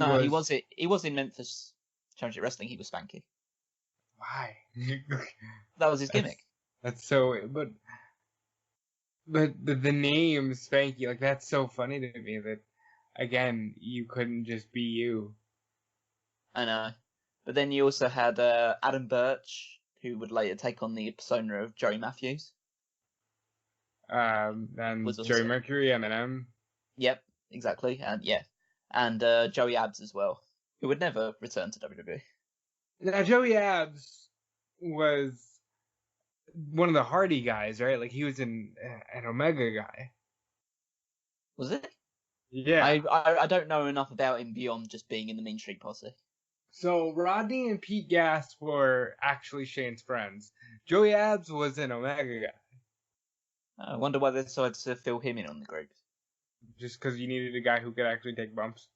was in Memphis Championship Wrestling. He was Spanky. Why? That was his gimmick. That's so. But the name Spanky, like, that's so funny to me that, again, you couldn't just be you. I know. But then you also had Adam Birch, who would later take on the persona of Joey Matthews. And Jerry Mercury, Eminem. Yep, exactly. And Joey Abs as well, who would never return to WWE. Now, Joey Abs was one of the Hardy guys, right? Like, he was an Omega guy. Was it? Yeah. I don't know enough about him beyond just being in the Mean Street Posse. So, Rodney and Pete Gas were actually Shane's friends. Joey Abs was an Omega guy. I wonder why they decided to fill him in on the group. Just because you needed a guy who could actually take bumps.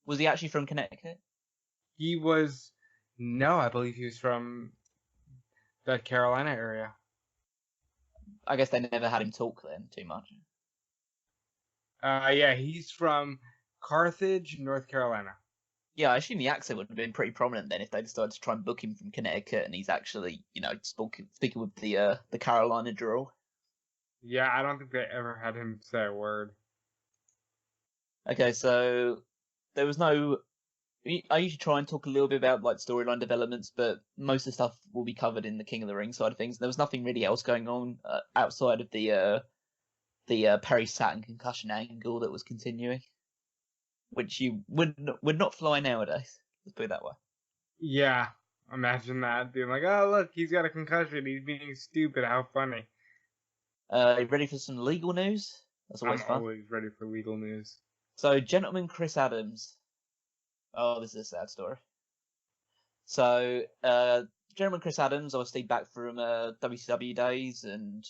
Was he actually from Connecticut? He was... No, I believe he was from the Carolina area. I guess they never had him talk then too much. Yeah, he's from Carthage, North Carolina. Yeah, I assume the accent would have been pretty prominent then if they decided to try and book him from Connecticut and he's actually, speaking with the Carolina drawl. Yeah, I don't think they ever had him say a word. Okay, so there was no... I usually try and talk a little bit about like storyline developments, but most of the stuff will be covered in the King of the Ring side of things. There was nothing really else going on outside of the Perry Saturn concussion angle that was continuing, which you would not fly nowadays. Let's put it that way. Yeah, imagine that being like, oh look, he's got a concussion. He's being stupid. How funny. Ready for some legal news? That's always fun. I'm always ready for legal news. So, Gentleman Chris Adams. Oh, this is a sad story. So, Gentleman Chris Adams, obviously back from WCW days, and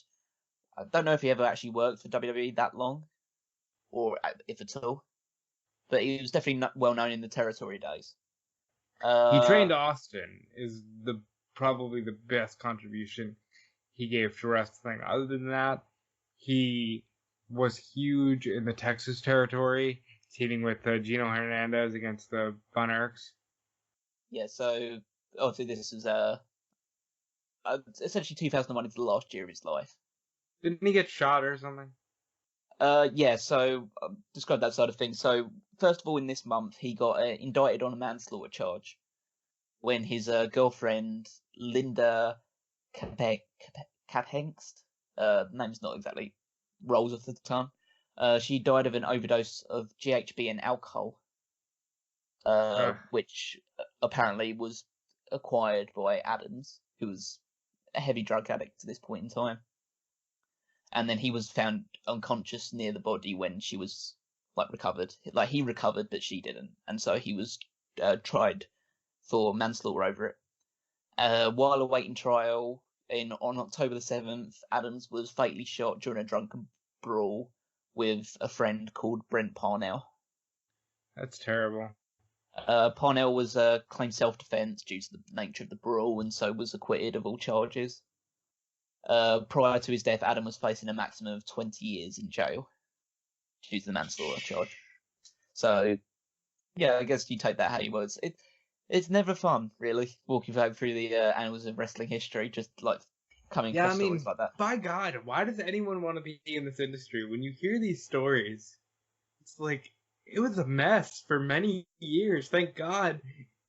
I don't know if he ever actually worked for WWE that long, or if at all. But he was definitely well known in the territory days. He trained Austin is probably the best contribution he gave to wrestling. Other than that, he was huge in the Texas territory, teaming with Gino Hernandez against the Von Erichs. Yeah, so obviously this is essentially 2001 is the last year of his life. Didn't he get shot or something? Yeah, so describe that side of things. So first of all, in this month, he got indicted on a manslaughter charge when his girlfriend Linda Kaphengst, name's not exactly rolls off the tongue. She died of an overdose of GHB and alcohol, which apparently was acquired by Adams, who was a heavy drug addict to this point in time. And then he was found unconscious near the body when she was recovered. Like he recovered, but she didn't, and so he was tried for manslaughter over it. While awaiting trial on October the 7th, Adams was fatally shot during a drunken brawl with a friend called Brent Parnell. That's terrible. Parnell was claimed self-defense due to the nature of the brawl, and so was acquitted of all charges. Prior to his death, Adam was facing a maximum of 20 years in jail due to the manslaughter charge. So, yeah, I guess you take that how you will. It's never fun, really, walking back through the annals of wrestling history, just coming across stories like that. By God, why does anyone want to be in this industry? When you hear these stories, it's like, it was a mess for many years. Thank God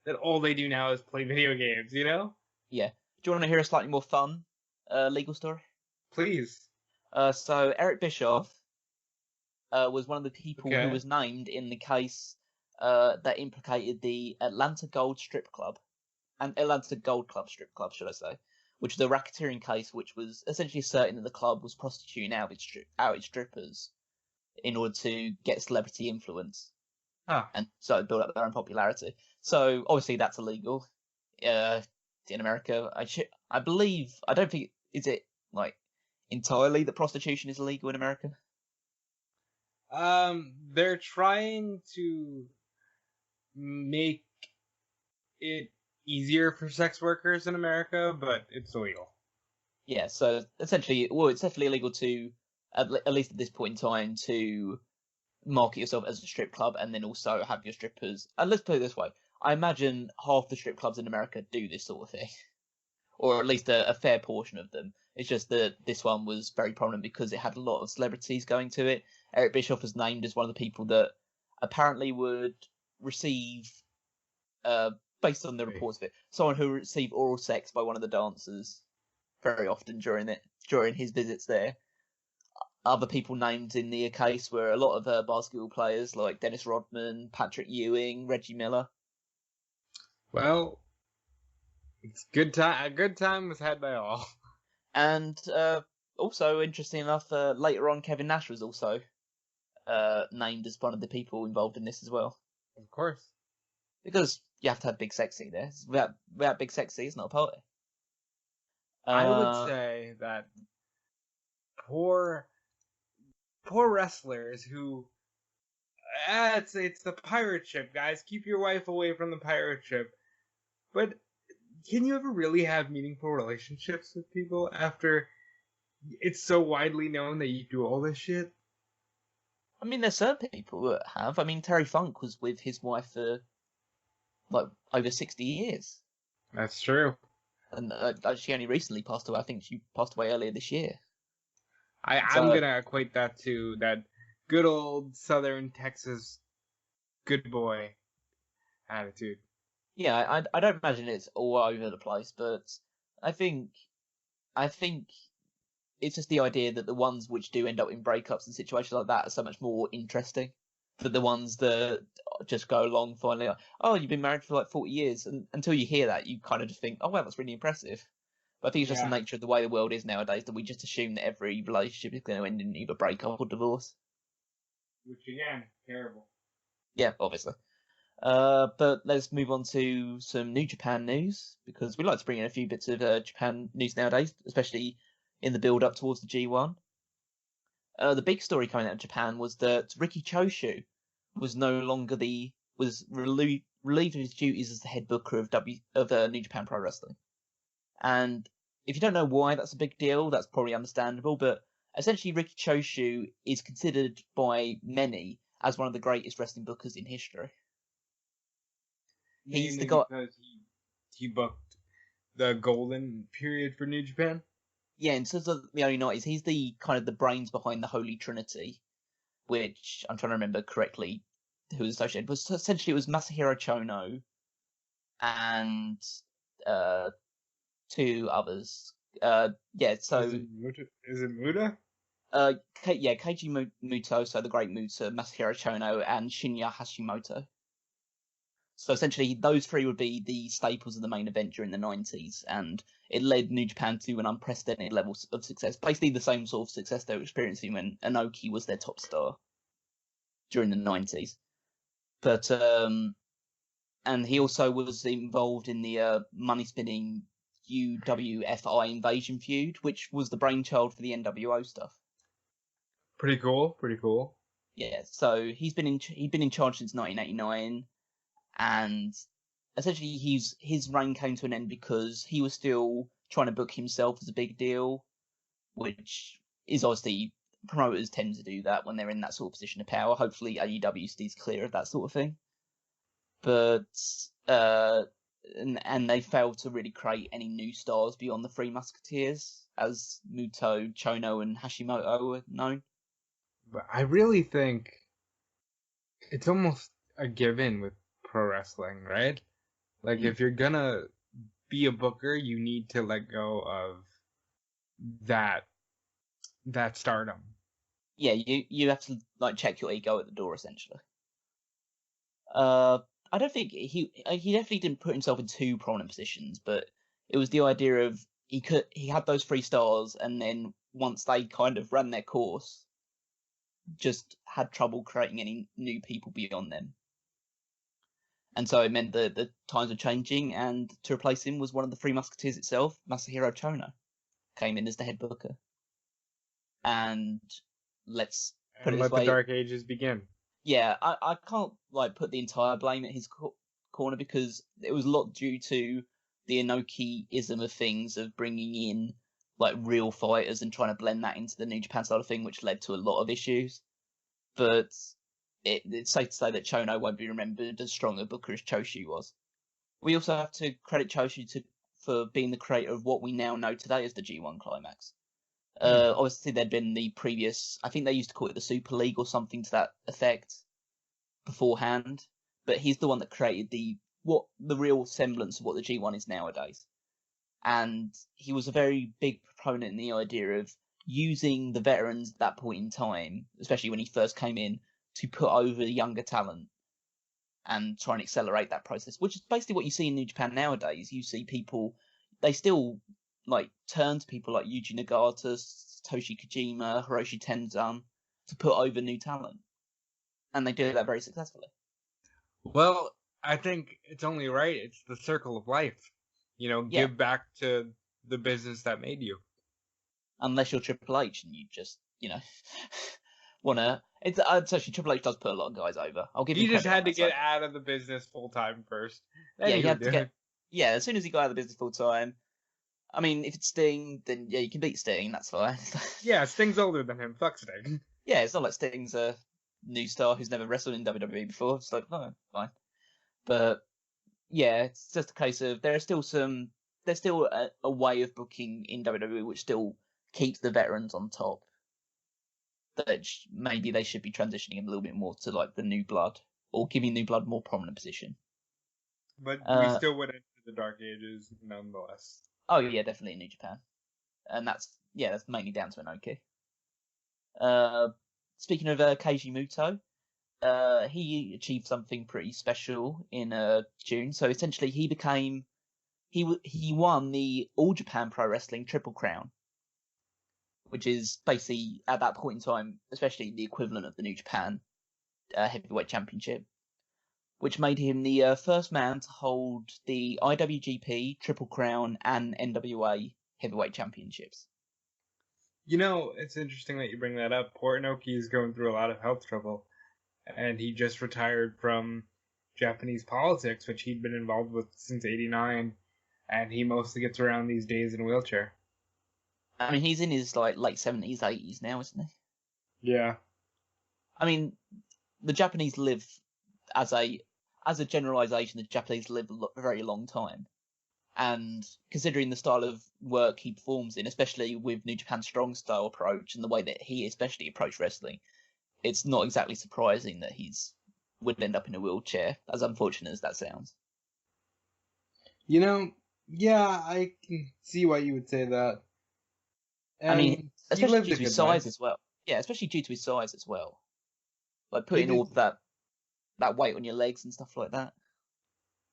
that all they do now is play video games, you know? Yeah. Do you want to hear a slightly more fun legal story? Please. So Eric Bischoff was one of the people who was named in the case that implicated the Atlanta Gold Strip Club, and Atlanta Gold Club Strip Club, should I say, which was a racketeering case, which was essentially asserting that the club was prostituting out its strippers in order to get celebrity influence, and so build up their own popularity. So obviously that's illegal in America. I believe, I don't think, is it entirely that prostitution is illegal in America? They're trying to make it easier for sex workers in America, but it's illegal. Yeah, so essentially, well, it's definitely illegal to, at least at this point in time, to market yourself as a strip club and then also have your strippers. And let's put it this way: I imagine half the strip clubs in America do this sort of thing, or at least a fair portion of them. It's just that this one was very prominent because it had a lot of celebrities going to it. Eric Bischoff was named as one of the people that apparently would receive, based on the reports of it, someone who would receive oral sex by one of the dancers very often during his visits there. Other people named in the case were a lot of basketball players like Dennis Rodman, Patrick Ewing, Reggie Miller. Well, it's good time. A good time was had by all. And also, interesting enough, later on, Kevin Nash was also named as one of the people involved in this as well. Of course. Because you have to have Big Sexy there. Without Big Sexy, it's not a party. I would say that poor wrestlers who... it's the pirate ship, guys. Keep your wife away from the pirate ship. But can you ever really have meaningful relationships with people after it's so widely known that you do all this shit? I mean, there's certain people that have. I mean, Terry Funk was with his wife for, over 60 years. That's true. And she only recently passed away. I think she passed away earlier this year. I'm going to equate that to that good old Southern Texas good boy attitude. Yeah, I don't imagine it's all over the place, but I think it's just the idea that the ones which do end up in breakups and situations like that are so much more interesting than the ones that just go along finally. Oh, you've been married for 40 years, and until you hear that, you kind of just think, oh well, that's really impressive. But I think it's just the nature of the way the world is nowadays that we just assume that every relationship is going to end in either breakup or divorce. Which again, terrible. Yeah, obviously. But let's move on to some New Japan news, because we like to bring in a few bits of Japan news nowadays, especially in the build-up towards the G1. The big story coming out of Japan was that Riki Choshu was no longer relieved of his duties as the head booker of New Japan Pro Wrestling. And if you don't know why that's a big deal, that's probably understandable. But essentially, Riki Choshu is considered by many as one of the greatest wrestling bookers in history. He's the guy because he booked the golden period for New Japan. Yeah, in terms of the early 90s, he's the kind of the brains behind the Holy Trinity, which I'm trying to remember correctly who was associated. But essentially, it was Masahiro Chono and two others. Yeah, so is it Muda? Keiji Muto, so the Great Muta, Masahiro Chono, and Shinya Hashimoto. So essentially, those three would be the staples of the main event during the 90s, and it led New Japan to an unprecedented level of success. Basically, the same sort of success they were experiencing when Inoki was their top star during the 90s. But and he also was involved in the money-spinning UWFI Invasion feud, which was the brainchild for the NWO stuff. Pretty cool. Yeah, so he'd been in charge since 1989. And essentially, his reign came to an end because he was still trying to book himself as a big deal, which is obviously promoters tend to do that when they're in that sort of position of power. Hopefully, AEW stays clear of that sort of thing. But and they failed to really create any new stars beyond the Three Musketeers, as Muto, Chono, and Hashimoto were known. But I really think it's almost a given with pro wrestling, right? Like, if you're gonna be a booker, you need to let go of that stardom. Yeah, you have to check your ego at the door, essentially. I don't think he definitely didn't put himself in too prominent positions, but it was the idea of he had those 3 stars, and then once they kind of ran their course, just had trouble creating any new people beyond them. And so it meant that the times were changing, and to replace him was one of the Three Musketeers itself, Masahiro Chono, came in as the head booker. And let's put it this way. Let the Dark Ages begin. Yeah, I can't put the entire blame at his corner, because it was a lot due to the Inoki-ism of things, of bringing in real fighters and trying to blend that into the New Japan side of thing, which led to a lot of issues. But it's safe to say that Chono won't be remembered as strong a booker as Choshu was. We also have to credit Choshu for being the creator of what we now know today as the G1 Climax. Obviously, there'd been the previous, I think they used to call it the Super League or something to that effect beforehand, but he's the one that created the real semblance of what the G1 is nowadays. And he was a very big proponent in the idea of using the veterans at that point in time, especially when he first came in, to put over younger talent and try and accelerate that process, which is basically what you see in New Japan nowadays. You see people, they still turn to people like Yuji Nagata, Satoshi Kojima, Hiroshi Tenzan to put over new talent. And they do that very successfully. Well, I think it's only right. It's the circle of life. Give back to the business that made you. Unless you're Triple H and you just, wanna. It's actually Triple H does put a lot of guys over. I'll give you. He just had to get out of the business full time first. Yeah, he had to get. Yeah, as soon as he got out of the business full time. I mean, if it's Sting, then yeah, you can beat Sting. That's fine. Yeah, Sting's older than him. Fuck Sting. Yeah, it's not like Sting's a new star who's never wrestled in WWE before. It's like, no, fine. But yeah, it's just a case of there's still a way of booking in WWE which still keeps the veterans on top. That maybe they should be transitioning a little bit more to the new blood, or giving new blood more prominent position. But we still went into the Dark Ages nonetheless. Oh yeah, definitely in New Japan, and that's mainly down to Inoki. Speaking of Keiji Muto, he achieved something pretty special in June. So essentially, he won the All Japan Pro Wrestling Triple Crown, which is basically at that point in time, especially the equivalent of the New Japan Heavyweight Championship, which made him the first man to hold the IWGP, Triple Crown, and NWA Heavyweight Championships. You know, it's interesting that you bring that up. Poor Inoki is going through a lot of health trouble, and he just retired from Japanese politics, which he'd been involved with since '89, and he mostly gets around these days in a wheelchair. I mean, he's in his like late 70s, 80s now, isn't he? Yeah. I mean, the Japanese live as a generalization. The Japanese live a very long time, and considering the style of work he performs in, especially with New Japan Strong style approach and the way that he especially approached wrestling, it's not exactly surprising that would end up in a wheelchair, as unfortunate as that sounds. You know, yeah, I can see why you would say that. I mean, And he especially lived due a to his good size life. as well. Yeah, especially due to his size as well. Like He putting all did. of that weight on your legs and stuff like that.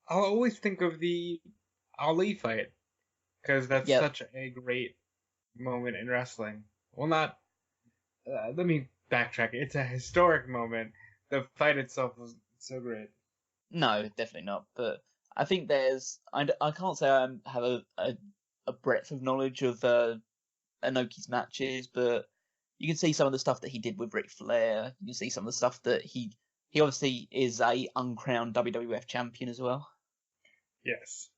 I'll always think of the Ali fight because that's Yeah, such a great moment in wrestling. Well, not. Let me backtrack. It's a historic moment. The fight itself was so great. no, definitely not. But I think I can't say I have a breadth of knowledge of Inoki's matches, but you can see some of the stuff that he did with Ric Flair. You can see some of the stuff that he obviously is a uncrowned WWF champion as well. Yes.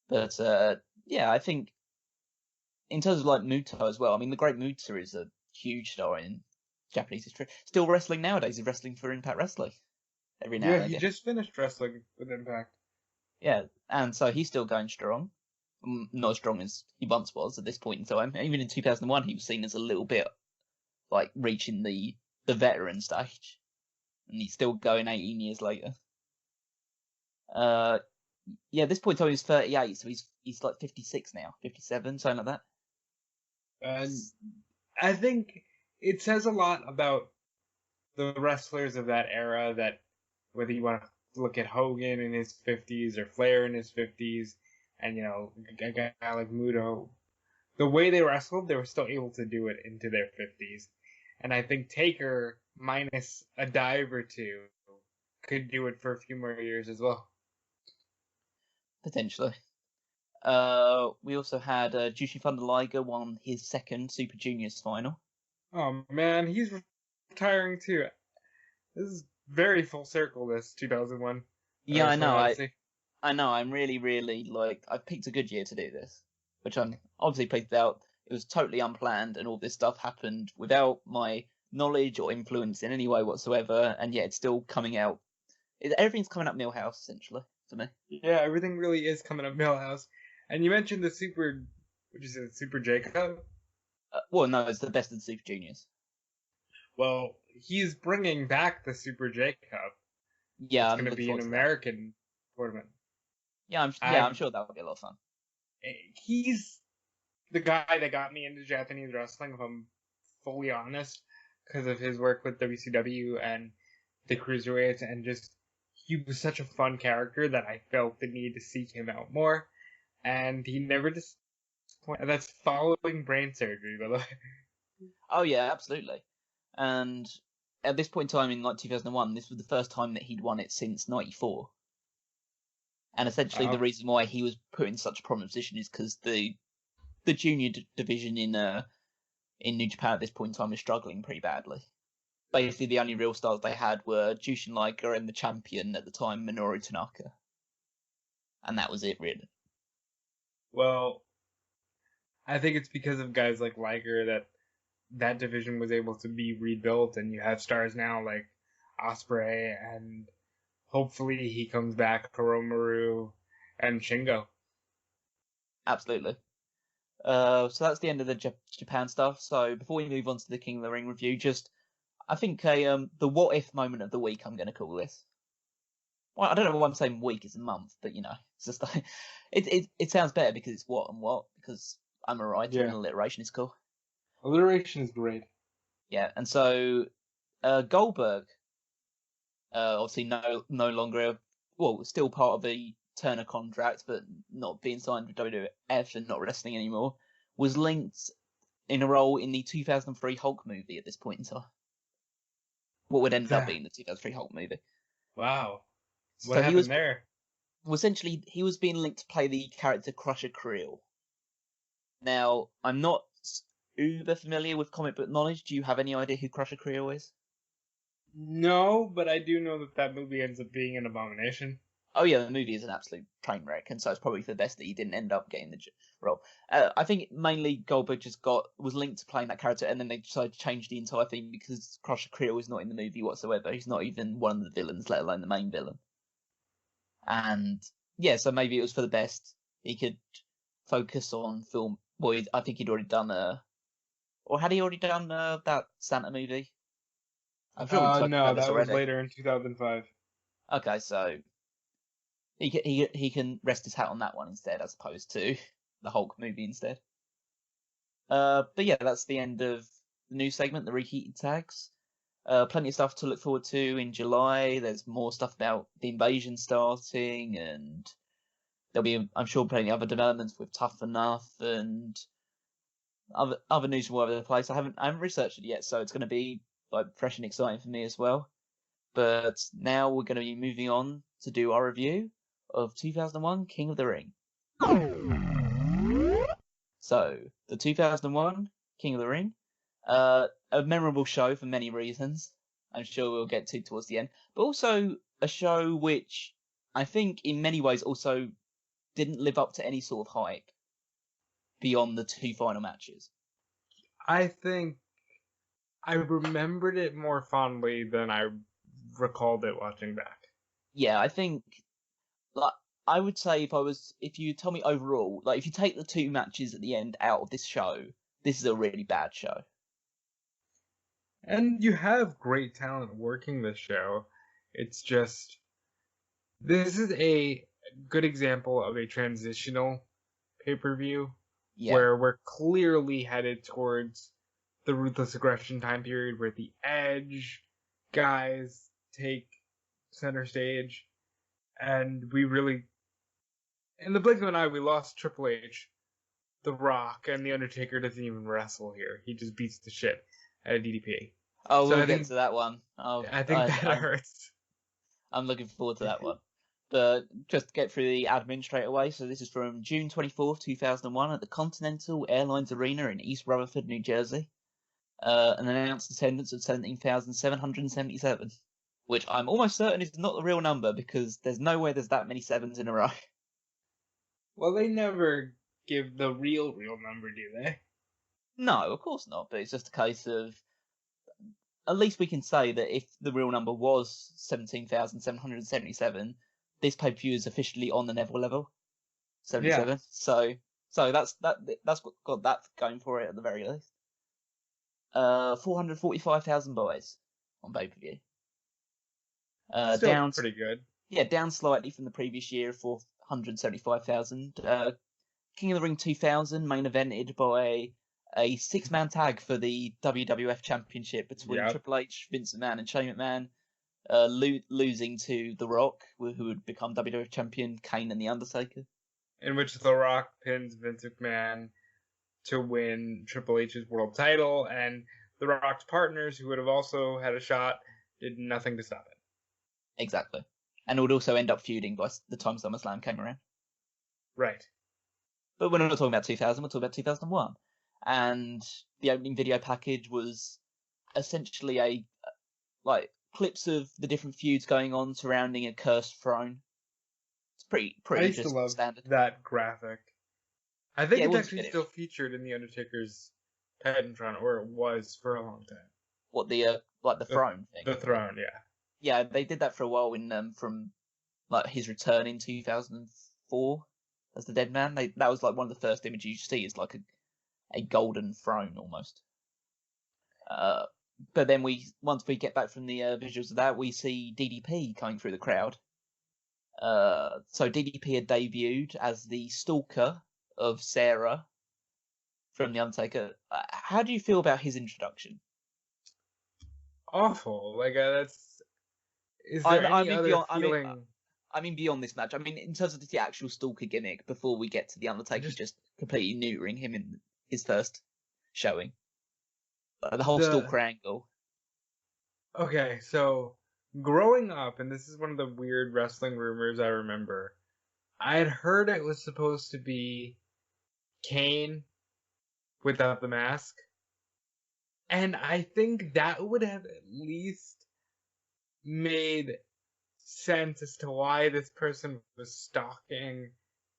But yeah, I think in terms of like Muto as well. I mean, the Great Muta is a huge star in Japanese history. Still wrestling nowadays. He's wrestling for Impact Wrestling every now Yeah, and he again. just finished wrestling with Impact. Yeah, and so he's still going strong. Not as strong as he once was at this point in time. Even in 2001, he was seen as a little bit like reaching the veteran stage, and he's still going 18 years later. Yeah, at this point in time he's 38, so he's like 56 now, 57, something like that. And I think it says a lot about the wrestlers of that era that whether you want to look at Hogan in his 50s or Flair in his 50s, and a guy like Muto, the way they wrestled, they were still able to do it into their 50s. And I think Taker, minus a dive or two, could do it for a few more years as well. Potentially. We also had Jushin Thunder Liger won his second Super Juniors final. Oh man, he's retiring too. This is very full circle. This 2001 A Yeah, I Wrestling know. Odyssey. I know. I'm really, really like. I've picked a good year to do this, which I'm obviously pleased about. It was totally unplanned, and all this stuff happened without my knowledge or influence in any way whatsoever. And yet, it's still coming out. Everything's coming up Millhouse essentially to me. Yeah, everything really is coming up Millhouse. And you mentioned the Super, what is it, Super Jacob? Well, no, it's the best of the Super Juniors. Well, he's bringing back the Super Jacob. Yeah, It's I'm going to looking be an forward to that. American tournament. Yeah, I'm sure that will be a lot of fun. He's the guy that got me into Japanese wrestling, if I'm fully honest, because of his work with WCW and the Cruiserweights, and just he was such a fun character that I felt the need to seek him out more, and he never disappointed. That's following brain surgery, by the way. Oh yeah, absolutely. And at this point in time in like 2001, this was the first time that he'd won it since '94. And essentially, the Wow. reason why he was put in such a prominent position is because the junior division in New Japan at this point in time was struggling pretty badly. Basically, the only real stars they had were Jushin Liger and the champion at the time, Minoru Tanaka, and that was it really. Well, I think it's because of guys like Liger that that division was able to be rebuilt, and you have stars now like Osprey, and hopefully he comes back, Hiromaru, and Shingo. Absolutely. So that's the end of the Japan stuff. So before we move on to the King of the Ring review, I think the what if moment of the week I'm going to call this. Well, I don't know why I'm saying week, it's a month, but it's just like it sounds better because it's what and what, because I'm a writer and Yeah, alliteration is cool. alliteration is great. Yeah, and so Goldberg, obviously no longer, well, still part of the Turner contract, but not being signed with WWF and not wrestling anymore, was linked in a role in the 2003 Hulk movie at this point in time. What would end up being the 2003 Hulk movie. Wow. What So happened there? essentially he was being linked to play the character Crusher Creel. Now, I'm not uber familiar with comic book knowledge, do you have any idea who Crusher Creel is? No, but I do know that movie ends up being an abomination. Oh yeah, the movie is an absolute train wreck, and so it's probably for the best that he didn't end up getting the role. I think mainly Goldberg just was linked to playing that character, and then they decided to change the entire thing because Crusher Creel is not in the movie whatsoever. He's not even one of the villains, let alone the main villain. And yeah, so maybe it was for the best. He could focus on film. Well, I think he'd already done or had he already done that Santa movie? I'm sure we talked No, about this that was already. later in 2005. Okay, so he can rest his hat on that one instead, as opposed to the Hulk movie instead. But yeah, that's the end of the news segment, the reheated tags. Plenty of stuff to look forward to in July. There's more stuff about the invasion starting, and there'll be, I'm sure, plenty of other developments with Tough Enough and other news from all over the place. I haven't researched it yet, so it's going to be like fresh and exciting for me as well. But now we're going to be moving on to do our review of 2001 King of the Ring. So, the 2001 King of the Ring, a memorable show for many reasons. I'm sure we'll get to towards the end, but also a show which I think in many ways also didn't live up to any sort of hype beyond the two final matches. I think I remembered it more fondly than I recalled it watching back. Yeah, I think, like, I would say if you tell me overall, like, if you take the two matches at the end out of this show, this is a really bad show. And you have great talent working this show. It's just, this is a good example of a transitional pay-per-view where we're clearly headed towards the Ruthless Aggression time period where the Edge guys take center stage, and we really, in the blink of an eye, we lost Triple H, The Rock, and The Undertaker doesn't even wrestle here. He just beats the shit out of DDP. Oh, so we'll get to that one. I think that hurts. I'm looking forward to that one. But just to get through the admin straight away, so this is from June 24th, 2001 at the Continental Airlines Arena in East Rutherford, New Jersey. An announced attendance of 17,777, which I'm almost certain is not the real number because there's no way there's that many sevens in a row. Well, they never give the real number, do they? No, of course not, but it's just a case of, at least we can say that if the real number was 17,777, this pay-per-view is officially on the Neville level, 77. Yeah. So that's got that going for it at the very least. 445,000 buys on pay-per-view. Still down pretty good. Yeah, down slightly from the previous year, 475,000. King of the Ring 2000 main evented by a six-man tag for the WWF Championship between Triple H, Vince McMahon, and Shane McMahon, losing to The Rock, who would become WWF Champion, Kane, and The Undertaker. In which The Rock pins Vince McMahon to win Triple H's world title, and The Rock's partners, who would have also had a shot, did nothing to stop it. Exactly. And would also end up feuding by the time SummerSlam came around. Right. But we're not talking about 2000, we're talking about 2001. And the opening video package was essentially clips of the different feuds going on surrounding a cursed throne. It's pretty I used just to love standard. That graphic. I think it's actually still featured in the Undertaker's Titantron, or it was for a long time. What, the throne thing? The throne, yeah. Yeah, they did that for a while from his return in 2004 as the Dead Man. That was one of the first images you see is like a golden throne almost. But then once we get back from the visuals of that, we see DDP coming through the crowd. So DDP had debuted as the stalker of Sarah from The Undertaker. How do you feel about his introduction? Awful. Is there any other feeling? I mean, beyond this match. I mean, in terms of the actual stalker gimmick, before we get to The Undertaker, just completely neutering him in his first showing. The whole stalker angle. Okay, so growing up, and this is one of the weird wrestling rumors I remember, I had heard it was supposed to be Kane without the mask. And I think that would have at least made sense as to why this person was stalking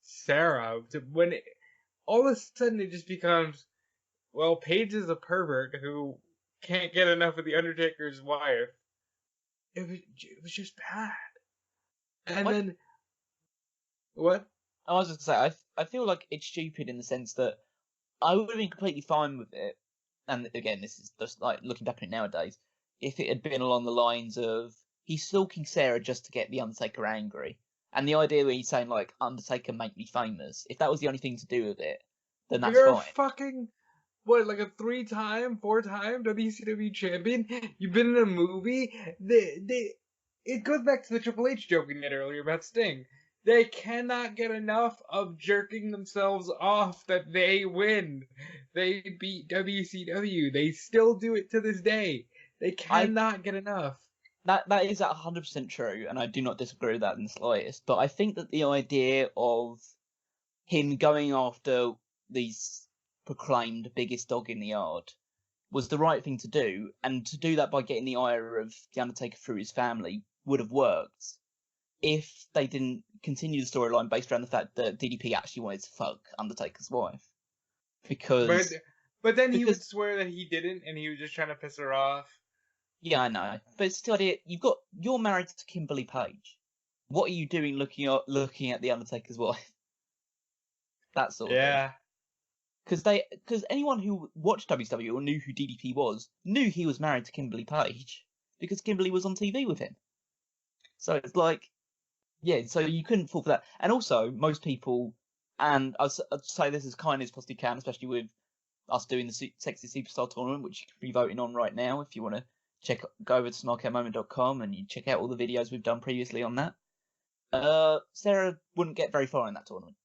Sarah. When all of a sudden it just becomes, well, Paige is a pervert who can't get enough of the Undertaker's wife. It was just bad. And then what? I was just gonna say, I feel like it's stupid in the sense that I would have been completely fine with it. And again, this is just like looking back on it nowadays. If it had been along the lines of he's stalking Sarah just to get the Undertaker angry, and the idea where he's saying like Undertaker make me famous, if that was the only thing to do with it, then that's You're fine. fucking what, like a 3-time, 4-time WCW champion? You've been in a movie? It goes back to the Triple H joke we made earlier about Sting. They cannot get enough of jerking themselves off that they win. They beat WCW. They still do it to this day. They cannot get enough. That is 100% true, and I do not disagree with that in the slightest. But I think that the idea of him going after these proclaimed biggest dog in the yard was the right thing to do, and to do that by getting the ire of the Undertaker through his family would have worked if they didn't continue the storyline based around the fact that DDP actually wanted to fuck Undertaker's wife. But then he would swear that he didn't, and he was just trying to piss her off. Yeah, I know, but it's the idea you're married to Kimberly Page. What are you doing looking at the Undertaker's wife? That sort of thing. Because anyone who watched WCW or knew who DDP was knew he was married to Kimberly Page because Kimberly was on TV with him. So it's like, yeah, so you couldn't fall for that. And also, most people, and I'd say this as kindly as possibly can, especially with us doing the Sexy Superstar tournament, which you can be voting on right now if you want to go over to smarkoutmoment.com and you check out all the videos we've done previously on that. Sarah wouldn't get very far in that tournament.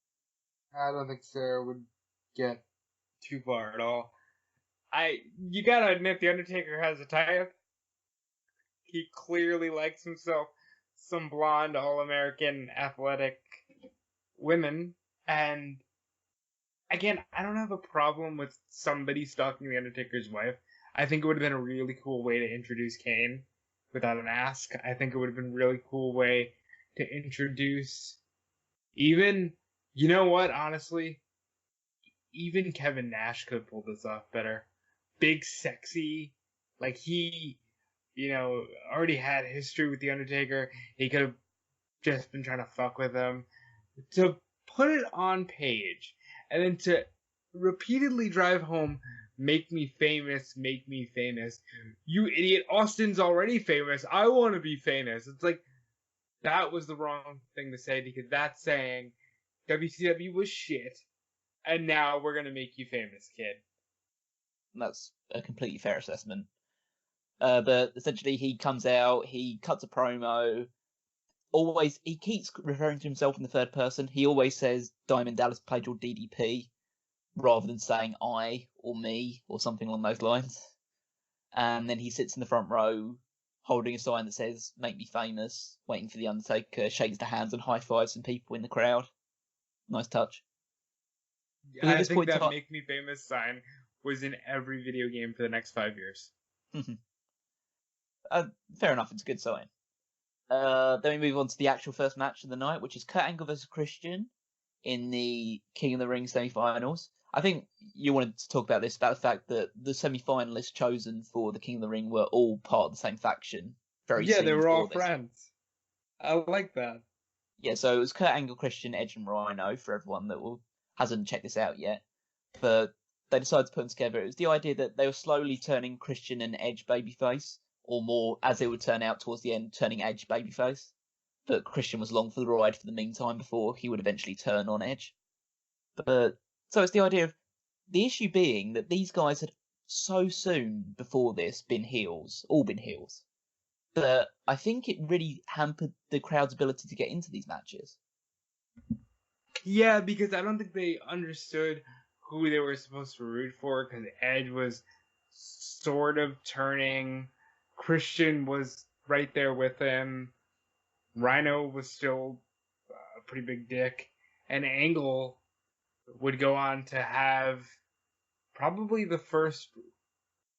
I don't think Sarah would get too far at all. You gotta admit, the Undertaker has a type. He clearly likes himself some blonde, all-American, athletic women. And again, I don't have a problem with somebody stalking the Undertaker's wife. I think it would have been a really cool way to introduce Kane without a mask. I think it would have been a really cool way to introduce even, you know what, honestly, even Kevin Nash could have pulled this off better. Big, sexy, like he, already had history with The Undertaker. He could have just been trying to fuck with him. To put it on Paige, and then to repeatedly drive home, make me famous, make me famous. You idiot, Austin's already famous. I want to be famous. It's like, that was the wrong thing to say, because that's saying WCW was shit, and now we're going to make you famous, kid. That's a completely fair assessment. But essentially, he comes out, he cuts a promo. Always, he keeps referring to himself in the third person. He always says Diamond Dallas Page or DDP, rather than saying I or me or something along those lines. And then he sits in the front row, holding a sign that says "Make me famous," waiting for the Undertaker, shakes the hands and high fives some people in the crowd. Nice touch. I think that "Make me famous" sign was in every video game for the next 5 years. Fair enough, it's a good sign. Then we move on to the actual first match of the night, which is Kurt Angle vs. Christian in the King of the Ring semi-finals. I think you wanted to talk about this, about the fact that the semi-finalists chosen for the King of the Ring were all part of the same faction. They were all friends. I like that. Yeah, so it was Kurt Angle, Christian, Edge, and Rhino for everyone that hasn't checked this out yet. But they decided to put them together. It was the idea that they were slowly turning Christian and Edge babyface, or more, as it would turn out towards the end, turning Edge babyface. But Christian was along for the ride for the meantime before he would eventually turn on Edge. But so it's the idea of the issue being that these guys had so soon before this all been heels. But I think it really hampered the crowd's ability to get into these matches. Yeah, because I don't think they understood who they were supposed to root for, because Edge was sort of turning, Christian was right there with him, Rhino was still a pretty big dick, and Angle would go on to have probably the first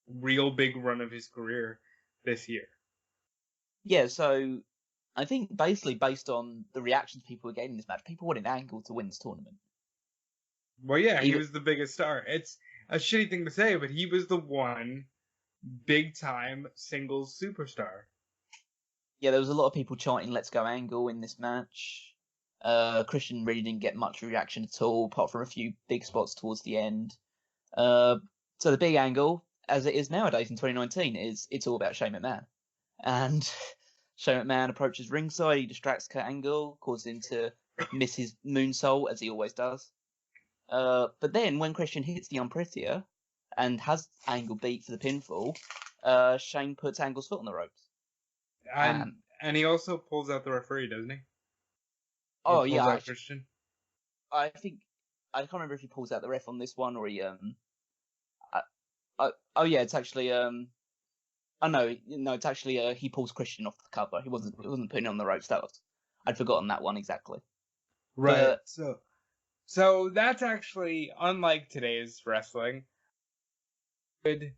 real big run of his career this year. Yeah, so I think basically based on the reactions people were getting in this match, people wanted Angle to win this tournament. Well, yeah, he Even, was the biggest star. It's a shitty thing to say, but he was the one big time singles superstar. yeah, there was a lot of people chanting "Let's go Angle" in this match. Christian really didn't get much reaction at all, apart from a few big spots towards the end. So the big angle, as it is nowadays in 2019, is it's all about Shane McMahon. And Shane McMahon approaches ringside, he distracts Kurt Angle, causing him to miss his moonsault, as he always does. But then, when Christian hits the Unprettier and has Angle beat for the pinfall, Shane puts Angle's foot on the ropes. And he also pulls out the referee, doesn't he? Oh, pulls yeah. out Christian. I think I can't remember if he pulls out the ref on this one or he oh yeah, it's actually oh no, it's actually he pulls Christian off the cover. He wasn't putting on the ropes. I'd forgotten that one exactly. Right. So that's actually, unlike today's wrestling, a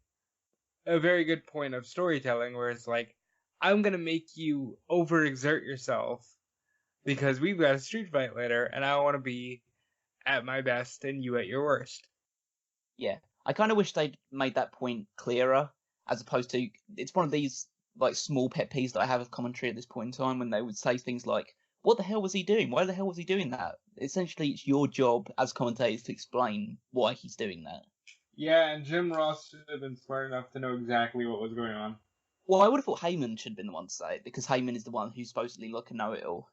very good point of storytelling where it's like, I'm gonna make you overexert yourself because we've got a street fight later, and I want to be at my best and you at your worst. Yeah, I kind of wish they'd made that point clearer, as opposed to it's one of these like small pet peeves that I have of commentary at this point in time when they would say things like, "What the hell was he doing? Why the hell was he doing that?" Essentially, it's your job as commentators to explain why he's doing that. Yeah, and Jim Ross should have been smart enough to know exactly what was going on. Well, I would have thought Heyman should have been the one to say it, because Heyman is the one who's supposedly like a know-it-all.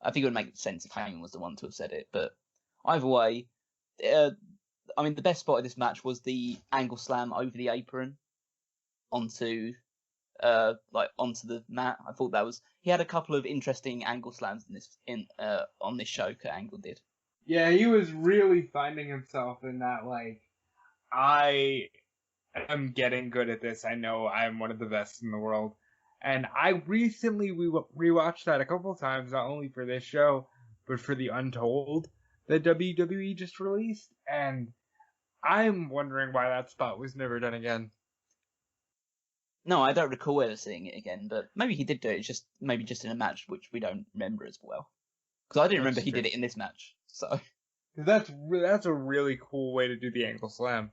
I think it would make sense if Heyman was the one to have said it, but either way, I mean, the best spot of this match was the angle slam over the apron onto the mat. I thought he had a couple of interesting angle slams on this show. Kurt Angle did. Yeah, he was really finding himself in that, like, I am getting good at this. I know I'm one of the best in the world. And I recently rewatched that a couple of times, not only for this show, but for the Untold that WWE just released. And I'm wondering why that spot was never done again. No, I don't recall ever seeing it again, but maybe he did do it, maybe just in a match which we don't remember as well. Because I didn't remember he did it in this match, so... That's a really cool way to do the angle slam.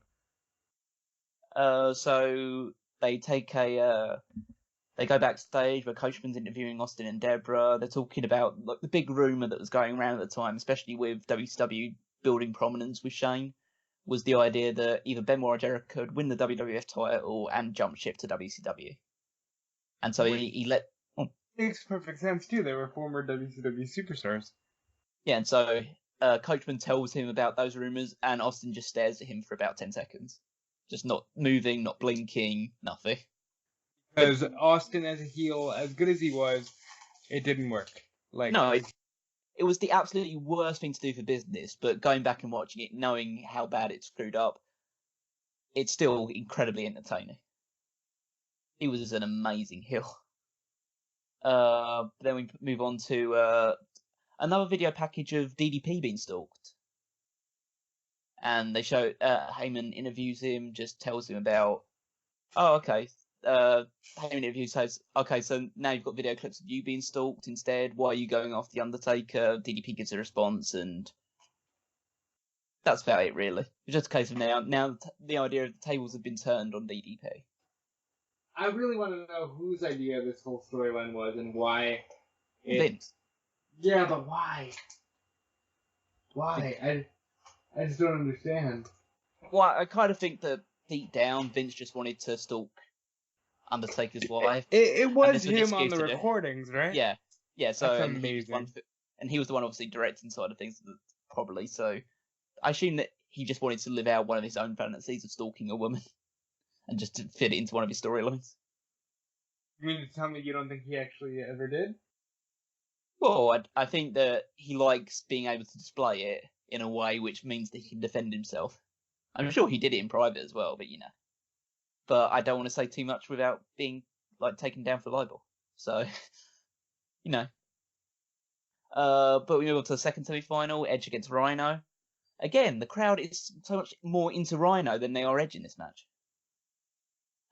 So they they go backstage where Coachman's interviewing Austin and Deborah. They're talking about like the big rumor that was going around at the time, especially with WCW building prominence with Shane, was the idea that either Benoit or Jericho could win the WWF title and jump ship to WCW. And so he let... Makes perfect sense, too. They were former WCW superstars. Yeah, and so Coachman tells him about those rumors, and Austin just stares at him for about 10 seconds. Just not moving, not blinking, nothing. Because Austin as a heel, as good as he was, it didn't work. No, it was the absolutely worst thing to do for business, but going back and watching it, knowing how bad it screwed up, it's still incredibly entertaining. He was an amazing heel. Then we move on to another video package of DDP being stalked. And they show Heyman interviews him, just tells him about, oh, okay. Heyman interviews says, okay, so now you've got video clips of you being stalked instead. Why are you going after The Undertaker? DDP gives a response, and that's about it, really. It's just a case of now the idea of the tables have been turned on DDP. I really want to know whose idea this whole storyline was and why. Vince. Yeah, but why? Why? I just don't understand. Well, I kind of think that deep down, Vince just wanted to stalk Undertaker's wife. It was him on the recordings, right? Yeah. So that's amazing. He was the one obviously directing side of things, probably. So I assume that he just wanted to live out one of his own fantasies of stalking a woman, and just to fit it into one of his storylines. You mean to tell me you don't think he actually ever did? Well, I think that he likes being able to display it in a way which means that he can defend himself. I'm sure he did it in private as well, but But I don't want to say too much without being taken down for libel. So, But we move on to the second semi-final, Edge against Rhino. again, the crowd is so much more into Rhino than they are Edge in this match.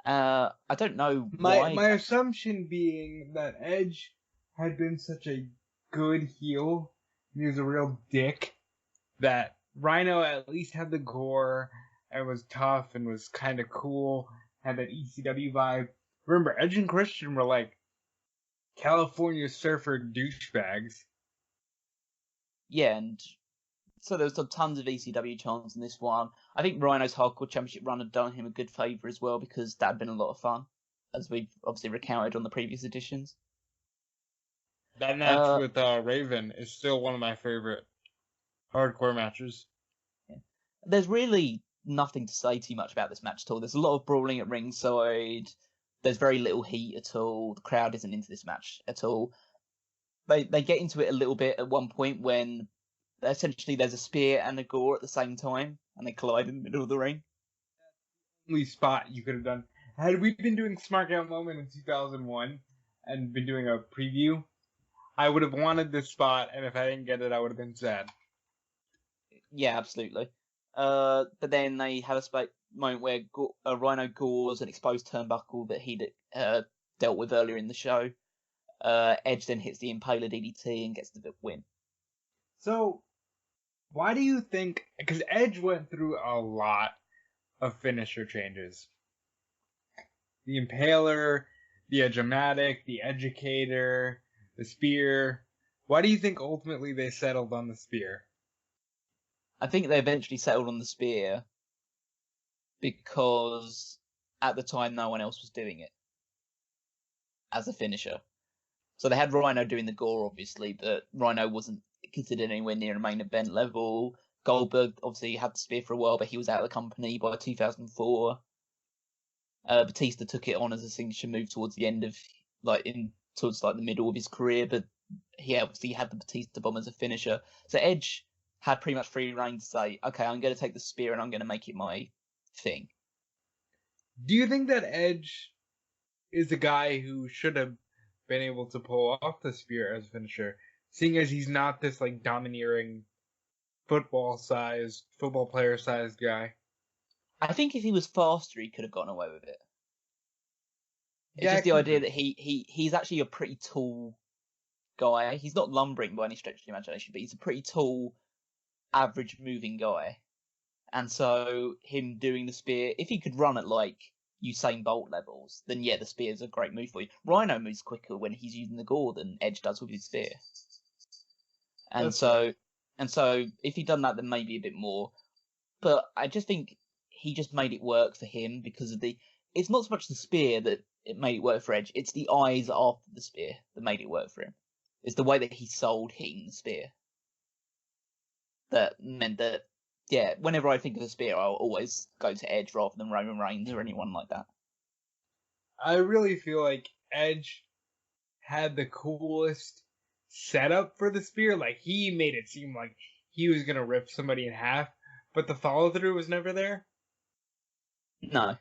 I don't know why. My assumption being that Edge had been such a good heel, he was a real dick, that Rhino at least had the gore and was tough and was kind of cool, had that ECW vibe. Remember, Edge and Christian were like California surfer douchebags. Yeah, and so there was tons of ECW chants in this one. I think Rhino's Hardcore Championship run had done him a good favour as well, because that had been a lot of fun, as we've obviously recounted on the previous editions. That match with Raven is still one of my favorite hardcore matches. Yeah. There's really nothing to say too much about this match at all. There's a lot of brawling at ringside. There's very little heat at all. The crowd isn't into this match at all. They get into it a little bit at one point when essentially there's a spear and a gore at the same time, and they collide in the middle of the ring. Only spot you could have done. Had we been doing Smark Out Moment in 2001 and been doing a preview, I would have wanted this spot, and if I didn't get it, I would have been sad. Yeah, absolutely. But then they had a moment where Rhino gores an exposed turnbuckle that he'd dealt with earlier in the show. Edge then hits the Impaler DDT and gets the win. So, why do you think... Because Edge went through a lot of finisher changes. The Impaler, the Edge-O-Matic, the Educator, the Spear. Why do you think ultimately they settled on the Spear? I think they eventually settled on the Spear because at the time no one else was doing it as a finisher. So they had Rhino doing the gore, obviously, but Rhino wasn't considered anywhere near a main event level. Goldberg obviously had the Spear for a while, but he was out of the company by 2004. Batista took it on as a signature move towards the end of, towards the middle of his career, but he obviously had the Batista bomb as a finisher. So Edge had pretty much free reign to say, okay, I'm going to take the Spear and I'm going to make it my thing. Do you think that Edge is a guy who should have been able to pull off the Spear as a finisher, seeing as he's not this domineering football player sized guy? I think if he was faster, he could have gotten away with it. It's Yeah, just the idea that he's actually a pretty tall guy. He's not lumbering by any stretch of the imagination, but he's a pretty tall, average moving guy. And so him doing the Spear, if he could run at Usain Bolt levels, then yeah, the Spear's a great move for you. Rhino moves quicker when he's using the gore than Edge does with his Spear. And so if he'd done that, then maybe a bit more. But I just think he just made it work for him because of it's not so much the Spear that it made it work for Edge, it's the eyes after the Spear that made it work for him. It's the way that he sold hitting the Spear that meant that, yeah, whenever I think of a Spear, I'll always go to Edge rather than Roman Reigns or anyone like that. I really feel like Edge had the coolest setup for the Spear. He made it seem like he was going to rip somebody in half, but the follow-through was never there. No.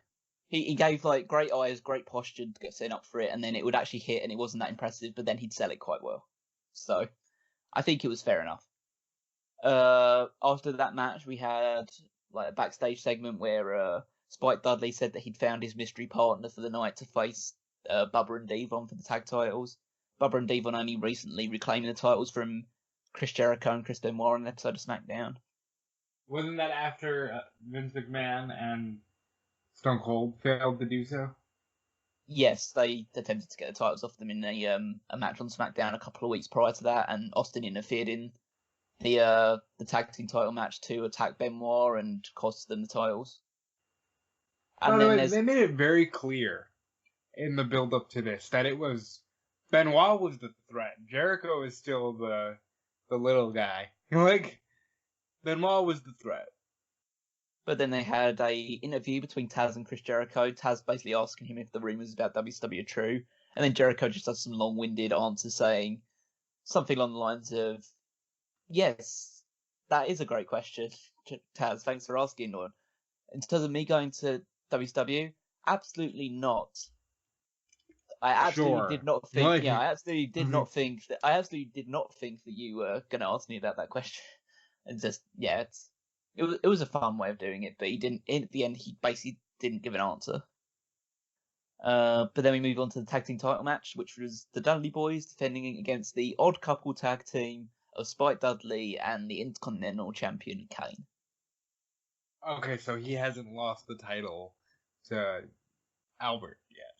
He gave great eyes, great posture to get set up for it, and then it would actually hit, and it wasn't that impressive, but then he'd sell it quite well. So, I think it was fair enough. After that match, we had a backstage segment where Spike Dudley said that he'd found his mystery partner for the night to face Bubba and Devon for the tag titles. Bubba and Devon only recently reclaiming the titles from Chris Jericho and Chris Benoit on an episode of SmackDown. Wasn't that after Vince McMahon and Stone Cold failed to do so? Yes, they attempted to get the titles off them in a match on SmackDown a couple of weeks prior to that, and Austin interfered in the tag team title match to attack Benoit and cost them the titles. And by the way, they made it very clear in the build up to this that it was Benoit was the threat. Jericho is still the little guy. Benoit was the threat. But then they had a interview between Taz and Chris Jericho. Taz basically asking him if the rumors about WCW are true, and then Jericho just does some long-winded answers saying something along the lines of, "Yes, that is a great question, Taz. Thanks for asking." Or, in terms of me going to WCW, absolutely not. I absolutely did not think. Yeah, I absolutely did not think that. I absolutely did not think that you were going to ask me about that question. And just it's it was a fun way of doing it, but he didn't. In the end, he basically didn't give an answer. But then we move on to the tag team title match, which was the Dudley Boys defending against the Odd Couple tag team of Spike Dudley and the Intercontinental Champion Kane. Okay, so he hasn't lost the title to Albert yet.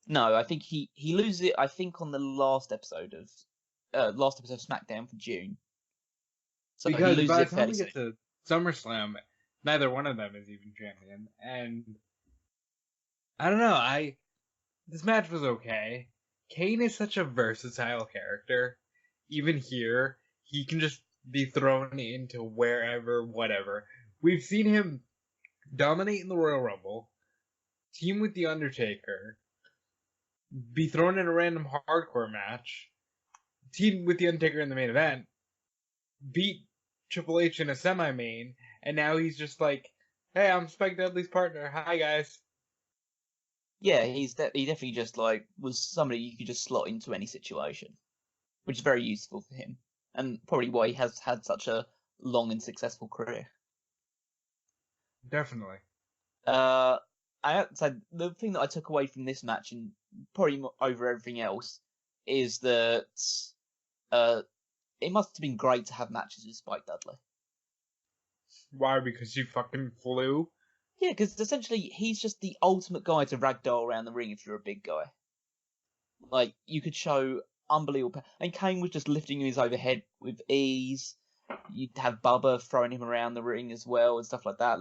No, I think he loses it. I think on the last episode of SmackDown for June. So because he loses by it the time fairly we soon. get to SummerSlam, neither one of them is even champion, and I don't know. This match was okay. Kane is such a versatile character. Even here, he can just be thrown into wherever, whatever. We've seen him dominate in the Royal Rumble, team with The Undertaker, be thrown in a random hardcore match, team with The Undertaker in the main event, beat Triple H in a semi-main, and now he's just like, hey, I'm Spike Dudley's partner. Hi, guys. Yeah, he definitely just like was somebody you could just slot into any situation, which is very useful for him, and probably why he has had such a long and successful career. Definitely. I have to say, the thing that I took away from this match, and probably over everything else, is that it must have been great to have matches with Spike Dudley. Why? Because you fucking flew? Yeah, because essentially he's just the ultimate guy to ragdoll around the ring if you're a big guy. Like, you could show unbelievable... And Kane was just lifting his overhead with ease. You'd have Bubba throwing him around the ring as well and stuff like that.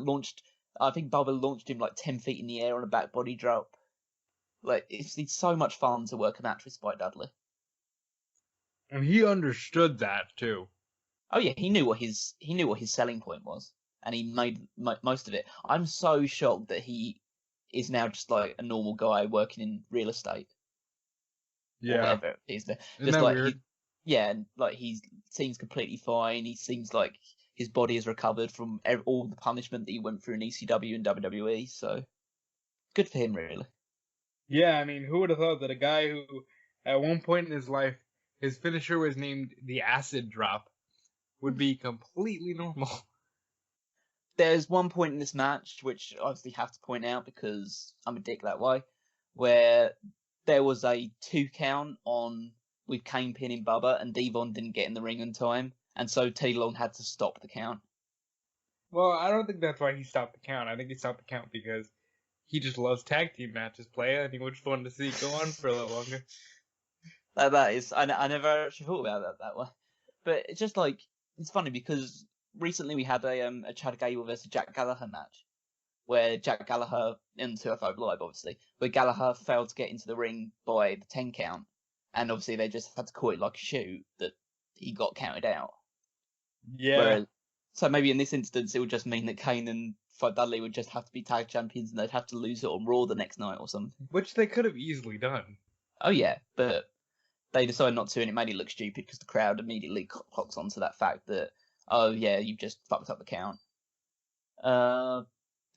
I think Bubba launched him like 10 feet in the air on a back body drop. Like, it's so much fun to work a match with Spike Dudley. And he understood that, too. Oh yeah, he knew what his selling point was, and he made most of it. I'm so shocked that he is now just like a normal guy working in real estate. Yeah. Or whatever it is. Isn't Just that like weird? and like he seems completely fine. He seems like his body has recovered from all the punishment that he went through in ECW and WWE. So good for him, really. Yeah, I mean, who would have thought that a guy who, at one point in his life, his finisher was named the Acid Drop, would be completely normal. There's one point in this match, which I obviously have to point out because I'm a dick that way, where there was a 2 count with Kane pinning Bubba, and Devon didn't get in the ring in time, and so Teddy Long had to stop the count. Well, I don't think that's why he stopped the count. I think he stopped the count because he just loves tag team matches, playa, and he just wanted to see it go on for a little longer. That is, I never actually thought about that way. But it's just like, it's funny because recently we had a Chad Gable versus Jack Gallagher match, where Jack Gallagher, in 205 Live obviously, where Gallagher failed to get into the ring by the 10 count, and obviously they just had to call it like a shoot that he got counted out. Yeah. So maybe in this instance it would just mean that Kane and Spike Dudley would just have to be tag champions and they'd have to lose it on Raw the next night or something. Which they could have easily done. Oh yeah, but they decided not to, and it made it look stupid because the crowd immediately clocks onto that fact that, oh yeah, you've just fucked up the count.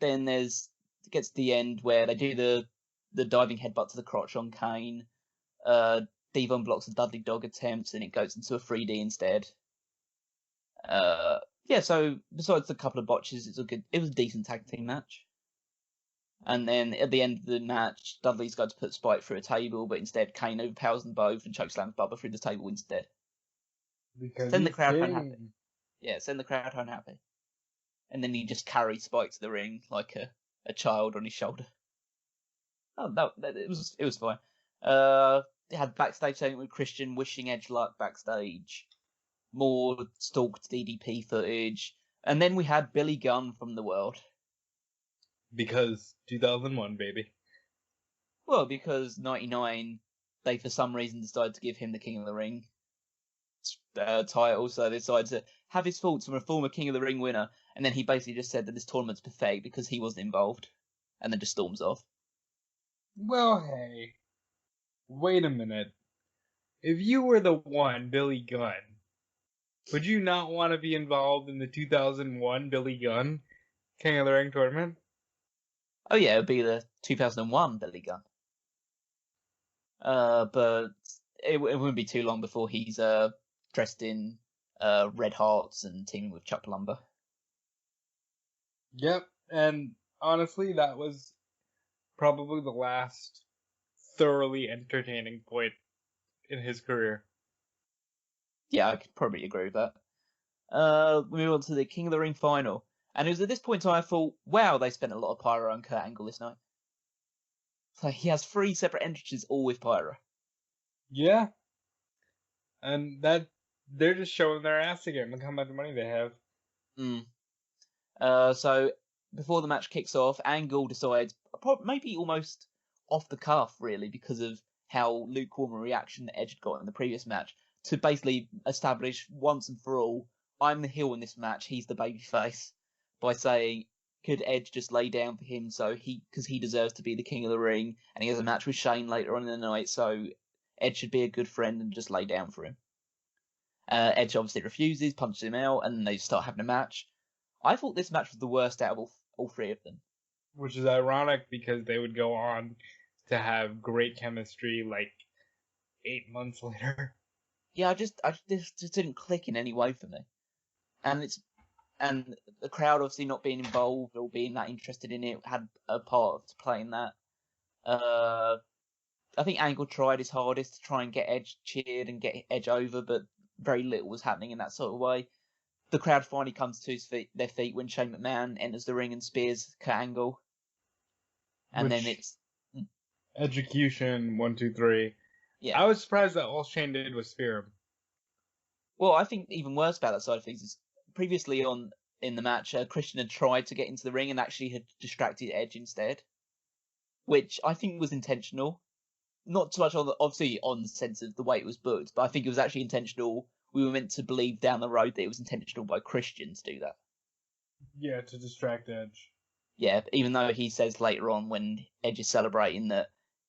Then it gets to the end where they do the diving headbutt to the crotch on Kane. Devon blocks the Dudley Dog attempts, and it goes into a 3D instead. Yeah, so besides a couple of botches, it was a decent tag team match. And then at the end of the match, Dudley's got to put Spike through a table, but instead Kane overpowers them both and chokeslams Bubba through the table instead. Because Send the crowd King. unhappy. Yeah, send the crowd unhappy. And then he just carries Spike to the ring like a child on his shoulder. Oh, it was fine. They had backstage segment with Christian wishing Edge luck backstage. More stalked DDP footage. And then we had Billy Gunn from the World. Because 2001, baby. Well, because 99, they for some reason decided to give him the King of the Ring title, so they decided to have his thoughts from a former King of the Ring winner, and then he basically just said that this tournament's pathetic because he wasn't involved, and then just storms off. Well, hey. Wait a minute. If you were the one, Billy Gunn, would you not want to be involved in the 2001 Billy Gunn King of the Ring tournament? Oh yeah, it would be the 2001 Billy Gunn. But it wouldn't be too long before he's dressed in red hearts and teaming with Chuck Palumbo. Yep, and honestly, that was probably the last thoroughly entertaining point in his career. Yeah, I could probably agree with that. We move on to the King of the Ring final. And it was at this point I thought, wow, they spent a lot of pyro on Kurt Angle this night. So he has 3 separate entrances, all with pyro. Yeah, and that they're just showing their ass again. Look how much money they have. So before the match kicks off, Angle decides, maybe almost off the cuff, really, because of how lukewarm a reaction that Edge had got in the previous match, to basically establish once and for all, I'm the heel in this match, he's the babyface, by saying, could Edge just lay down for him because he deserves to be the King of the Ring, and he has a match with Shane later on in the night, so Edge should be a good friend and just lay down for him. Edge obviously refuses, punches him out, and they start having a match. I thought this match was the worst out of all 3 of them. Which is ironic because they would go on to have great chemistry like 8 months later. Yeah, I just didn't click in any way for me. And the crowd obviously not being involved or being that interested in it had a part to play in that. I think Angle tried his hardest to try and get Edge cheered and get Edge over, but very little was happening in that sort of way. The crowd finally comes to their feet when Shane McMahon enters the ring and spears Kurt Angle. And then it's... Execution, 1, 2, 3. Yeah. I was surprised that all Shane did was spear him. Well, I think even worse about that side of things is previously in the match, Christian had tried to get into the ring and actually had distracted Edge instead, which I think was intentional. Not so much obviously on the sense of the way it was booked, but I think it was actually intentional. We were meant to believe down the road that it was intentional by Christian to do that. Yeah, to distract Edge. Yeah, even though he says later on when Edge is celebrating that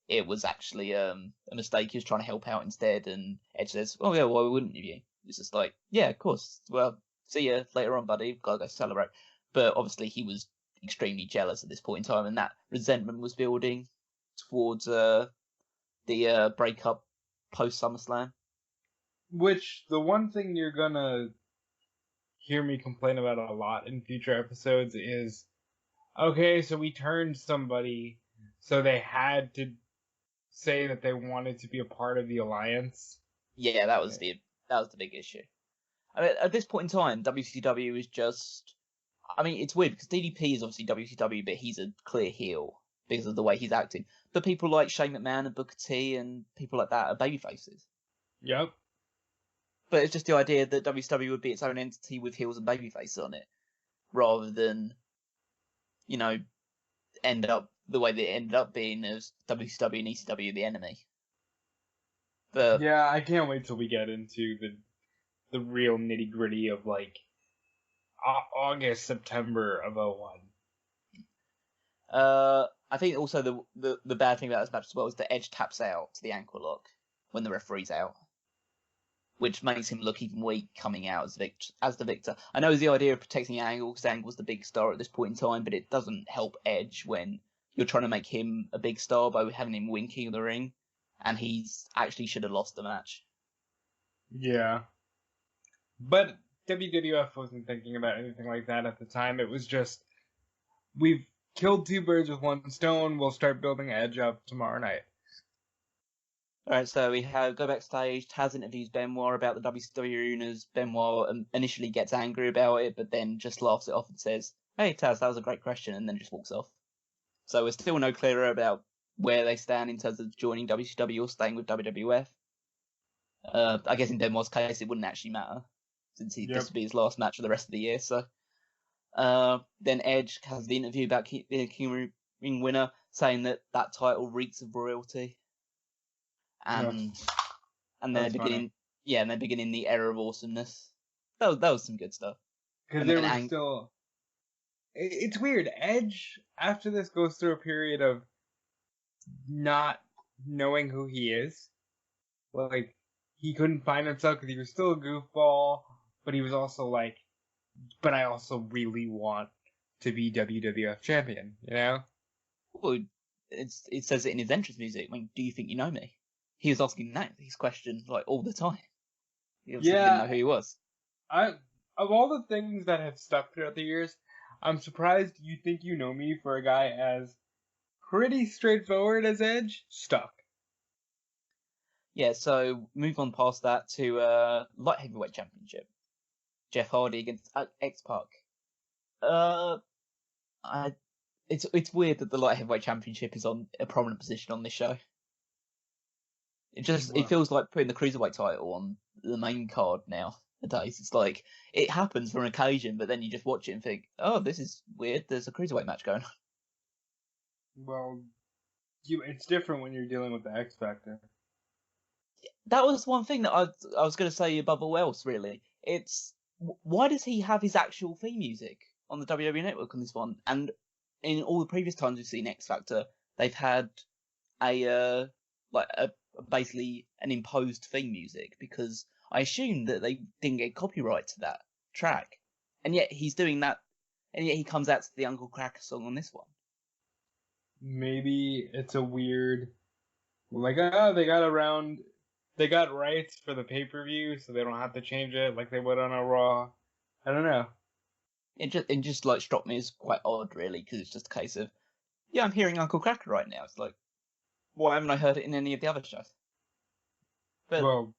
it was actually a mistake, he was trying to help out instead, and Edge says, oh yeah, why wouldn't you? It's just like, yeah, of course. Well, see you later on, buddy. Gotta go celebrate. But obviously he was extremely jealous at this point in time, and that resentment was building towards the breakup post SummerSlam. Which, the one thing you're gonna hear me complain about a lot in future episodes is, okay, so we turned somebody, so they had to say that they wanted to be a part of the alliance. Yeah, that was the big issue. I mean, at this point in time, WCW is just... I mean, it's weird because DDP is obviously WCW, but he's a clear heel because of the way he's acting. But people like Shane McMahon and Booker T and people like that are babyfaces. Yep. But it's just the idea that WCW would be its own entity with heels and babyfaces on it, rather than, end up the way that it ended up being as WCW and ECW the enemy. But yeah, I can't wait till we get into the real nitty gritty of like August, September of 01. I think also the bad thing about this match as well is that Edge taps out to the ankle lock when the referee's out, which makes him look even weak coming out as the victor. I know the idea of protecting Angle because Angle's the big star at this point in time, but it doesn't help Edge when you're trying to make him a big star by having him win King of the Ring, and he's actually should have lost the match. Yeah. But WWF wasn't thinking about anything like that at the time. It was just, we've killed 2 birds with 1 stone. We'll start building Edge up tomorrow night. Alright, so we go backstage. Taz interviews Benoit about the WCW owners. Benoit initially gets angry about it, but then just laughs it off and says, hey Taz, that was a great question, and then just walks off. So we're still no clearer about where they stand in terms of joining WCW or staying with WWF. I guess in Benoit's case, it wouldn't actually matter, since this would be his last match for the rest of the year. So then Edge has the interview about being a King of the Ring winner, saying that title reeks of royalty. And they're beginning, and they're beginning the era of awesomeness. That was some good stuff. Because there was still, it's weird. Edge after this goes through a period of not knowing who he is. Like, he couldn't find himself because he was still a goofball, but he was also like, but I also really want to be WWF champion, you know? Well, it says it in his entrance music. I mean, do you think you know me? He was asking his question like all the time. He obviously didn't know who he was. Of all the things that have stuck throughout the years, I'm surprised you think you know me for a guy as pretty straightforward as Edge. Stuck. Yeah, so move on past that to light heavyweight championship. Jeff Hardy against X-Pac. I it's weird that the light heavyweight championship is on a prominent position on this show. It Well, feels like putting the cruiserweight title on the main card nowadays. It's like it happens for an occasion, but then you just watch it and think, oh, this is weird. There's a cruiserweight match going on. well, it's different when you're dealing with the X Factor. That was one thing that I was going to say above all else. Really, it's why does he have his actual theme music on the WWE Network on this one? And in all the previous times we've seen X Factor, they've had a basically an imposed theme music because I assume that they didn't get copyright to that track, and yet he's doing that, and yet he comes out to the Uncle Cracker song on this one. Maybe it's a weird, like, they got rights for the pay-per-view, so they don't have to change it like they would on a Raw. I don't know. It just like struck me as quite odd, really, because it's just a case of, yeah, I'm hearing Uncle Cracker right now. It's like, why haven't I heard it in any of the other shows? But Well,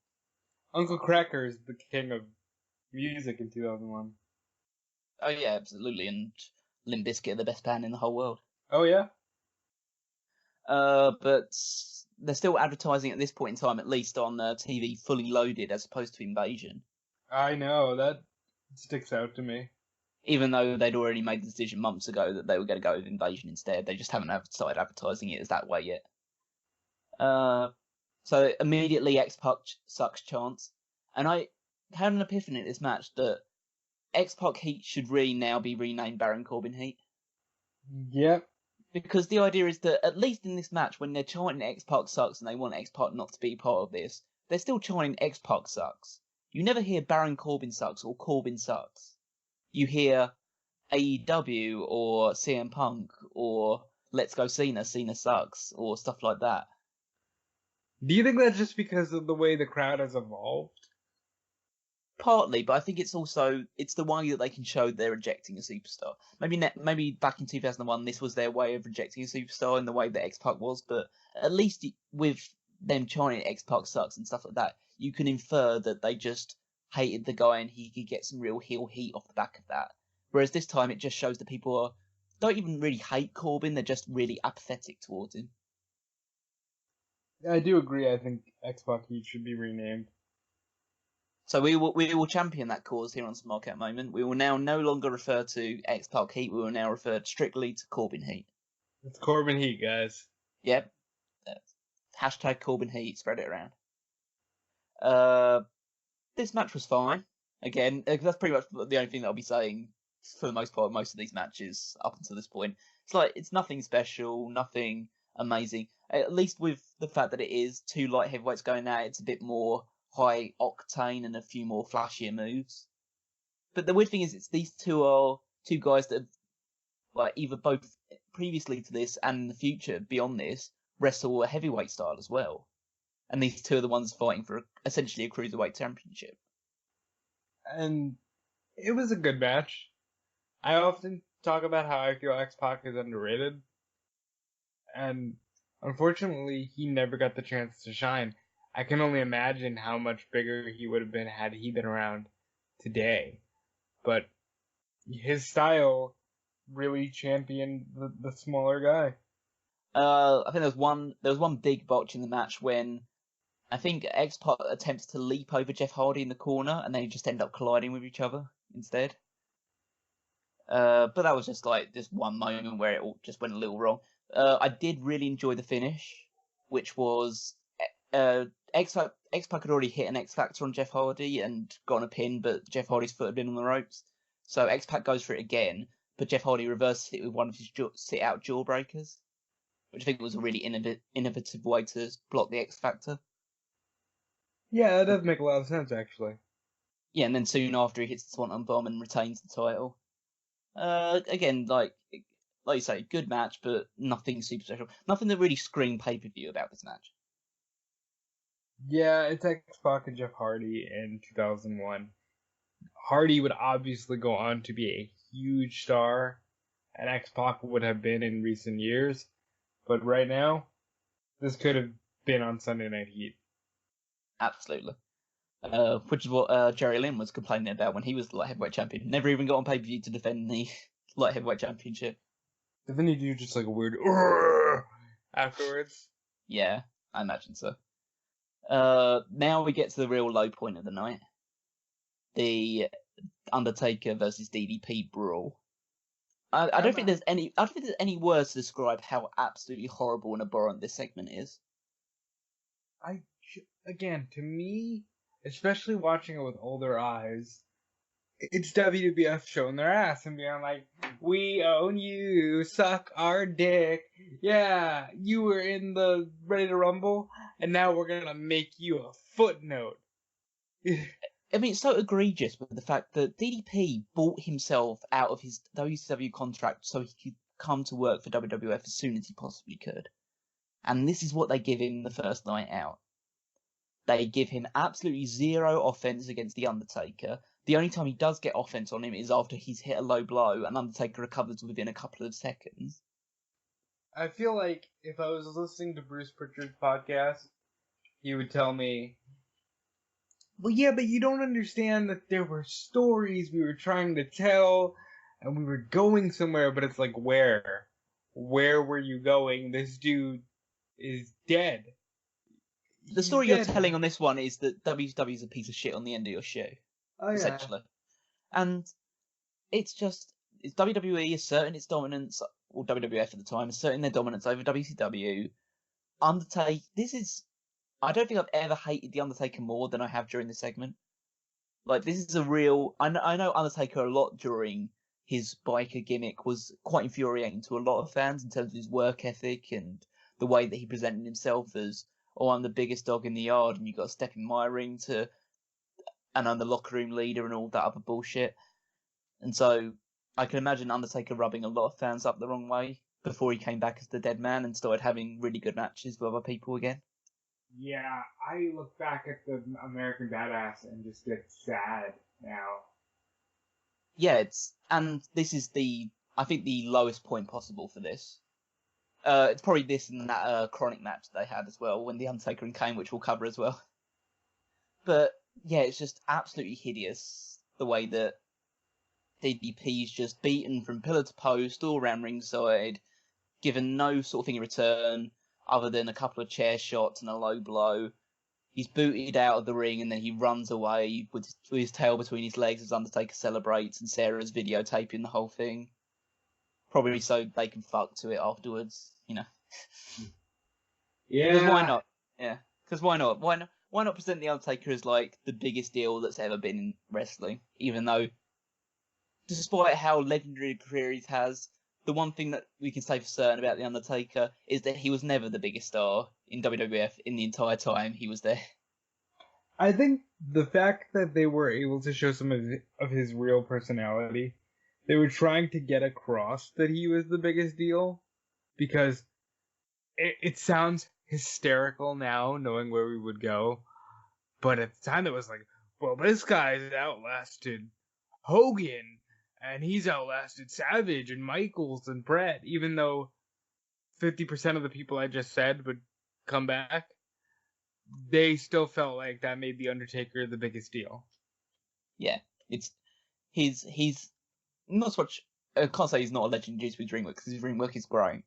Uncle Cracker is the king of music in 2001. oh yeah, absolutely, and Limp Bizkit are the best band in the whole world. Oh yeah? But they're still advertising at this point in time, at least on TV, fully loaded as opposed to Invasion. I know, that sticks out to me. Even though they'd already made the decision months ago that they were going to go with Invasion instead, they just haven't started advertising it as that way yet. So immediately X-Pac sucks chance, and I had an epiphany at this match that X-Pac Heat should really now be renamed Baron Corbin Heat. Yep. Because the idea is that, at least in this match, when they're chanting X-Pac sucks and they want X-Pac not to be part of this, they're still chanting X-Pac sucks. You never hear Baron Corbin sucks or Corbin sucks. You hear AEW or CM Punk or Let's Go Cena, Cena sucks, or stuff like that. Do you think that's just because of the way the crowd has evolved? Partly, but I think it's the way that they can show they're rejecting a superstar. Maybe back in 2001, this was their way of rejecting a superstar in the way that X-Pac was, but at least with them chanting X-Pac sucks and stuff like that, you can infer that they just hated the guy and he could get some real heel heat off the back of that. Whereas this time, it just shows that people don't even really hate Corbin, they're just really apathetic towards him. I do agree, I think X-Pac Heat should be renamed. So we will champion that cause here on Smark Out Moment. We will now no longer refer to X-Pac Heat. We will now refer strictly to Corbin Heat. It's Corbin Heat, guys. Yep. Hashtag Corbin Heat. Spread it around. This match was fine. Again, that's pretty much the only thing that I'll be saying for the most part. Most of these matches up until this point, it's nothing special, nothing amazing. At least with the fact that it is two light heavyweights going at it, it's a bit more high octane and a few more flashier moves. But the weird thing is, it's these two guys that have either both previously to this and in the future beyond this wrestle a heavyweight style as well. And these two are the ones fighting for essentially a cruiserweight championship. And it was a good match. I often talk about how I feel X-Pac is underrated. And unfortunately, he never got the chance to shine. I can only imagine how much bigger he would have been had he been around today. But his style really championed the smaller guy. I think there was one big botch in the match when I think X-Pac attempts to leap over Jeff Hardy in the corner and they just end up colliding with each other instead. But that was just one moment where it all just went a little wrong. I did really enjoy the finish, which was X-Pac had already hit an X-Factor on Jeff Hardy and gotten a pin, but Jeff Hardy's foot had been on the ropes. So X-Pac goes for it again, but Jeff Hardy reverses it with one of his sit-out jawbreakers, which I think was a really innovative way to block the X-Factor. Yeah, that does make a lot of sense, actually. Yeah, and then soon after he hits the Swanton Bomb and retains the title. Again, like you say, good match, but nothing super special. Nothing that really screamed pay-per-view about this match. Yeah, it's X-Pac and Jeff Hardy in 2001. Hardy would obviously go on to be a huge star an X-Pac would have been in recent years. But right now, this could have been on Sunday Night Heat. Absolutely. Which is what Jerry Lynn was complaining about when he was the light heavyweight champion. Never even got on pay-per-view to defend the light heavyweight championship. Didn't he do just like a weird afterwards? Yeah, I imagine so. Now we get to the real low point of the night. The Undertaker versus DDP brawl. I don't think there's any words to describe how absolutely horrible and abhorrent this segment is. Again, to me, especially watching it with older eyes, it's WWF showing their ass and being like, "We own you, suck our dick. Yeah, you were in the Ready to Rumble, and now we're gonna make you a footnote." I mean, it's so egregious with the fact that DDP bought himself out of his WCW contract so he could come to work for WWF as soon as he possibly could. And this is what they give him the first night out. They give him absolutely zero offense against The Undertaker. The only time he does get offense on him is after he's hit a low blow and Undertaker recovers within a couple of seconds. I feel like if I was listening to Bruce Pritchard's podcast, he would tell me, "Well, yeah, but you don't understand that there were stories we were trying to tell, and we were going somewhere," but it's like, where? Where were you going? This dude is dead. The story you're telling on this one is that WCW is a piece of shit on the end of your shoe. Oh, yeah. Essentially. And it's WWE asserting its dominance, or WWF at the time, asserting their dominance over WCW. I don't think I've ever hated The Undertaker more than I have during this segment. Like, this is a real... I know Undertaker a lot during his biker gimmick was quite infuriating to a lot of fans in terms of his work ethic and the way that he presented himself as, "Oh, I'm the biggest dog in the yard and you got to step in my ring and I'm the locker room leader," and all that other bullshit. And so I can imagine Undertaker rubbing a lot of fans up the wrong way before he came back as the dead man and started having really good matches with other people again. Yeah, I look back at the American Badass and just get sad now. Yeah, this is I think the lowest point possible for this. It's probably this and that Chronic match they had as well when The Undertaker and Kane, which we'll cover as well. But yeah, it's just absolutely hideous the way that DDP's just beaten from pillar to post all around ringside, given no sort of thing in return other than a couple of chair shots and a low blow. He's booted out of the ring and then he runs away with his tail between his legs as Undertaker celebrates and Sarah's videotaping the whole thing. Probably so they can fuck to it afterwards, you know. Yeah. Because why not? Yeah. Because why not? Why not present The Undertaker as, like, the biggest deal that's ever been in wrestling? Even though, despite how legendary a career he has, the one thing that we can say for certain about The Undertaker is that he was never the biggest star in WWF in the entire time he was there. I think the fact that they were able to show some of his real personality, they were trying to get across that he was the biggest deal, because it sounds hysterical now, knowing where we would go, but at the time it was like, well, this guy's outlasted Hogan, and he's outlasted Savage and Michaels and Brett, even though 50% of the people I just said would come back. They still felt like that made The Undertaker the biggest deal. Yeah, he's not so much. I can't say he's not a legend due to his ring work, because his ring work is great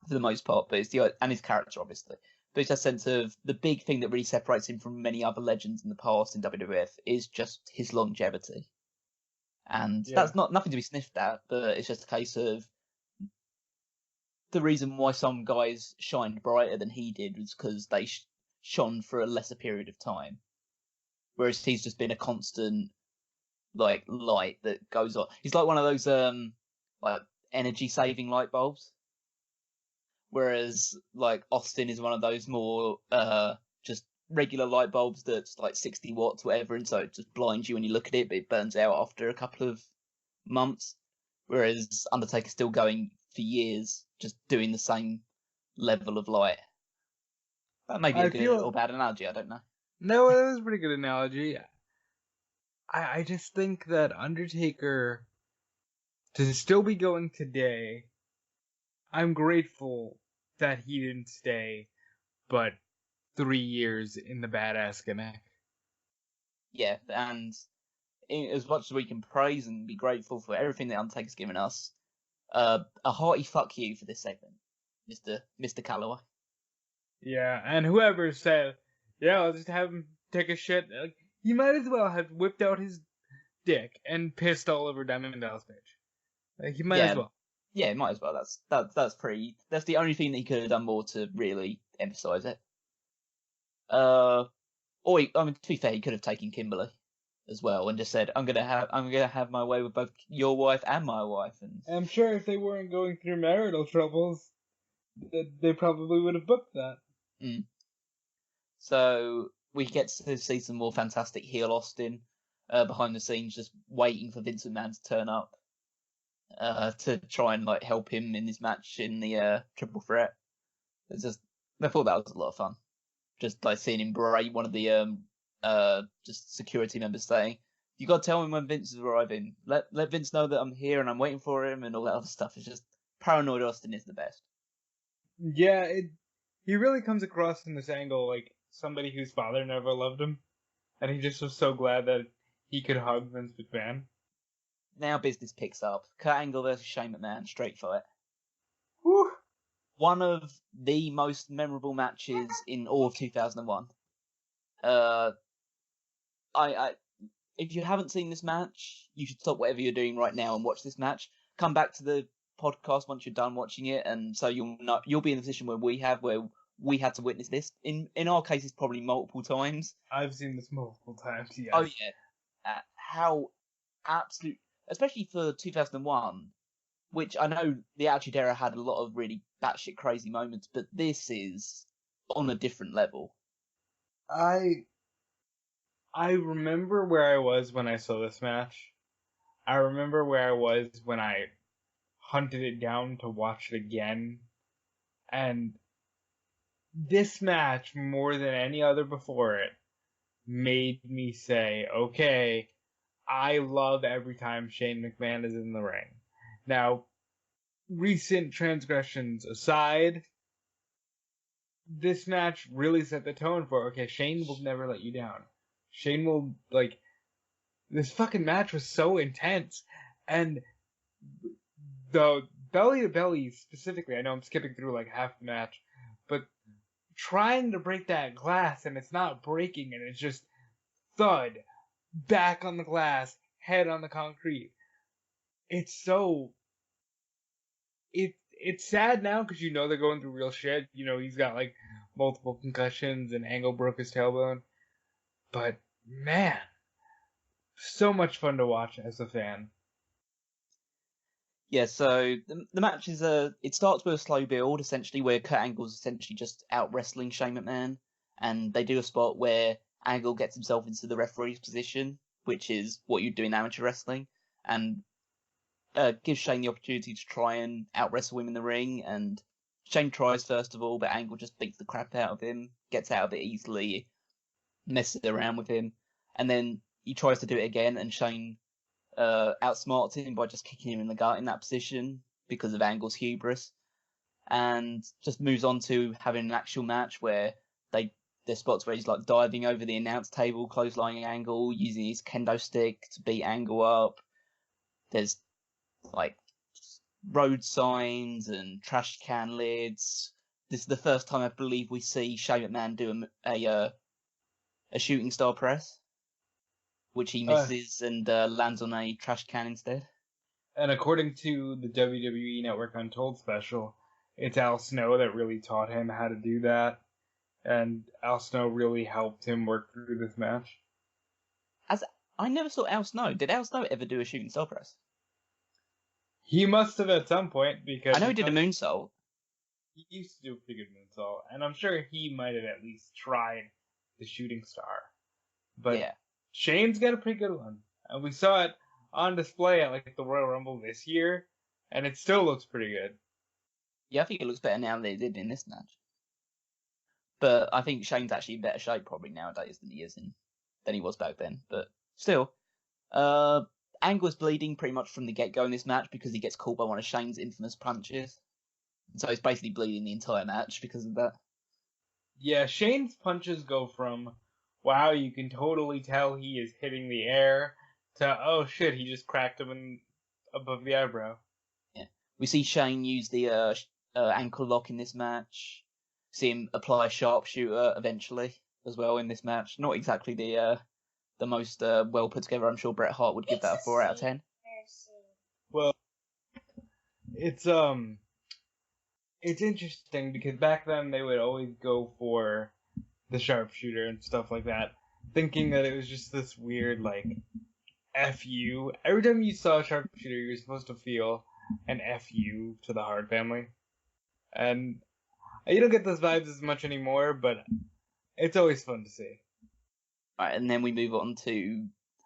for the most part, but and his character obviously. But it's that sense of the big thing that really separates him from many other legends in the past in WWF is just his longevity, and that's nothing to be sniffed at. But it's just a case of the reason why some guys shined brighter than he did was because they shone for a lesser period of time, whereas he's just been a constant like light that goes on. He's like one of those like energy saving light bulbs, whereas like Austin is one of those more just regular light bulbs that's like 60 watts whatever, and so it just blinds you when you look at it, but it burns out after a couple of months, whereas Undertaker's still going for years just doing the same level of light. That may be a good or bad analogy, I don't know. No, that was a pretty good analogy. I just think that Undertaker to still be going today, I'm grateful that he didn't stay, but 3 years in the badass gimmick. Yeah, and as much as we can praise and be grateful for everything that Undertaker's given us, a hearty fuck you for this segment, Mr. Calloway. Yeah, and whoever said, yeah, I'll just have him take a shit, he might as well have whipped out his dick and pissed all over Diamond Dallas Page. He might as well. Yeah, might as well. That's the only thing that he could have done more to really emphasise it. To be fair, he could have taken Kimberly as well and just said, I'm gonna have my way with both your wife and my wife. And I'm sure if they weren't going through marital troubles, they probably would have booked that. So we get to see some more fantastic heel Austin behind the scenes, just waiting for Vince McMahon to turn up to try and help him in this match in the triple threat. I thought that was a lot of fun. Just seeing him berate one of the just security members, saying, "You got to tell him when Vince is arriving. Let Vince know that I'm here and I'm waiting for him," and all that other stuff. It's just paranoid Austin is the best. Yeah, he really comes across in this angle like somebody whose father never loved him, and he just was so glad that he could hug Vince McMahon. Now business picks up. Kurt Angle versus Shane McMahon, straight fight. Whew. One of the most memorable matches in all of 2001. If you haven't seen this match, you should stop whatever you're doing right now and watch this match. Come back to the podcast once you're done watching it, and so you'll be in the position where we had to witness this. In our case, it's probably multiple times. I've seen this multiple times. Yes. Oh yeah, how absolute, especially for 2001, which I know the Attitude Era had a lot of really batshit crazy moments, but this is on a different level. I remember where I was when I saw this match. I remember where I was when I hunted it down to watch it again. And this match, more than any other before it, made me say, okay, I love every time Shane McMahon is in the ring. Now, recent transgressions aside, this match really set the tone for, okay, Shane will never let you down. Shane will, this fucking match was so intense, and the belly to belly specifically, I know I'm skipping through half the match, but trying to break that glass and it's not breaking and it's just thud, back on the glass, head on the concrete. It's so, it's sad now because they're going through real shit. He's got multiple concussions and Angle broke his tailbone. But man, so much fun to watch as a fan. Yeah, so the match is it starts with a slow build, essentially, where Kurt Angle's essentially just out wrestling Shane McMahon, and they do a spot where Angle gets himself into the referee's position, which is what you do in amateur wrestling, and gives Shane the opportunity to try and out wrestle him in the ring, and Shane tries first of all, but Angle just beats the crap out of him, gets out of it easily, messes around with him, and then he tries to do it again, and Shane outsmarts him by just kicking him in the gut in that position because of Angle's hubris, and just moves on to having an actual match where there's spots where he's diving over the announce table, clotheslining Angle, using his kendo stick to beat Angle up. There's road signs and trash can lids. This is the first time I believe we see Shane McMahon do a shooting star press, which he misses and lands on a trash can instead. And according to the WWE Network Untold special, it's Al Snow that really taught him how to do that. And Al Snow really helped him work through this match. I never saw Al Snow. Did Al Snow ever do a shooting star press? He must have at some point, because I know he did a moonsault. He used to do a pretty good moonsault, and I'm sure he might have at least tried the shooting star. But yeah. Shane's got a pretty good one. And we saw it on display at the Royal Rumble this year, and it still looks pretty good. Yeah, I think it looks better now than it did in this match. But I think Shane's actually in better shape probably nowadays than he was back then. But still, Angle's bleeding pretty much from the get-go in this match because he gets caught by one of Shane's infamous punches. So he's basically bleeding the entire match because of that. Yeah, Shane's punches go from, wow, you can totally tell he is hitting the air, to, oh shit, he just cracked him above the eyebrow. Yeah, we see Shane use the ankle lock in this match. See him apply a sharpshooter eventually as well in this match. Not exactly the most well put together. I'm sure Bret Hart would give that a 4 out of 10. Well, it's interesting because back then they would always go for the sharpshooter and stuff like that, thinking that it was just this weird, like, FU. Every time you saw a sharpshooter, you were supposed to feel an FU to the Hart family. And you don't get those vibes as much anymore, but it's always fun to see. Right, and then we move on to,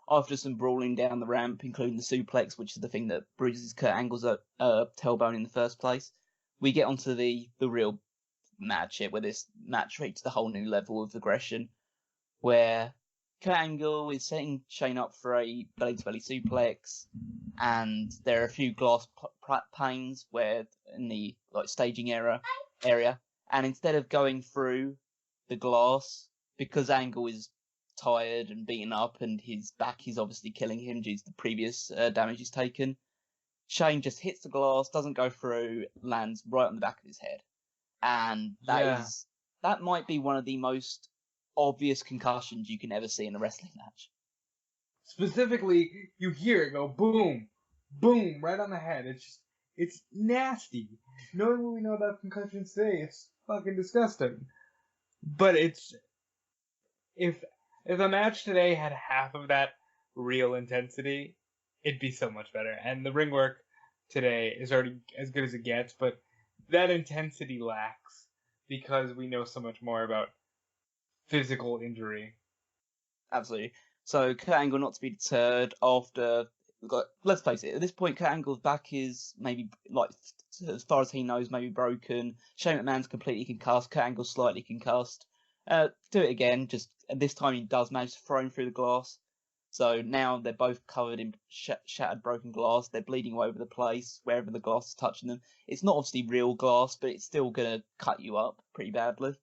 after some brawling down the ramp, including the suplex, which is the thing that bruises Kurt Angle's tailbone in the first place, we get onto the real match here, where this match reaches the whole new level of aggression, where Kurt Angle is setting Shane up for a belly-to-belly suplex, and there are a few glass panes where in the staging area, and instead of going through the glass, because Angle is tired and beaten up, and his back is obviously killing him due to the previous damage he's taken, Shane just hits the glass, doesn't go through, lands right on the back of his head. And that might be one of the most obvious concussions you can ever see in a wrestling match. Specifically, you hear it go boom, boom, right on the head. It's nasty. Knowing what we know about concussions today, it's fucking disgusting. But if a match today had half of that real intensity, it'd be so much better. And the ring work today is already as good as it gets, but that intensity lacks because we know so much more about physical injury. Absolutely. So Kurt Angle not to be deterred after, let's face it, at this point Kurt Angle's back is maybe, as far as he knows, maybe broken. Shane McMahon's completely concussed. Kurt Angle's slightly concussed. Do it again, just this time he does manage to throw him through the glass. So now they're both covered in shattered broken glass. They're bleeding all over the place, wherever the glass is touching them. It's not obviously real glass, but it's still going to cut you up pretty badly.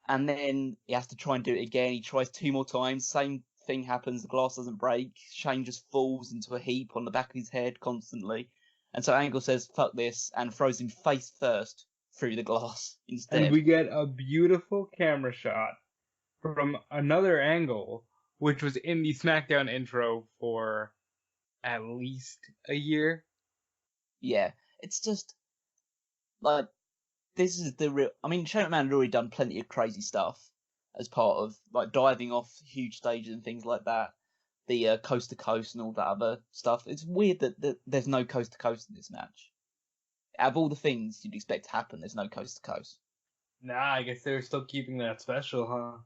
And then he has to try and do it again. He tries 2 more times. Same thing happens. The glass doesn't break. Shane just falls into a heap on the back of his head constantly. And so Angle says, fuck this, and throws him face first through the glass instead. And we get a beautiful camera shot from another angle, which was in the SmackDown intro for at least a year. Yeah, it's just, this is the real... I mean, Shane McMahon had already done plenty of crazy stuff as part of, diving off huge stages and things like that. The coast to coast and all that other stuff. It's weird that there's no coast to coast in this match. Out of all the things you'd expect to happen, there's no coast to coast. Nah, I guess they were still keeping that special, huh?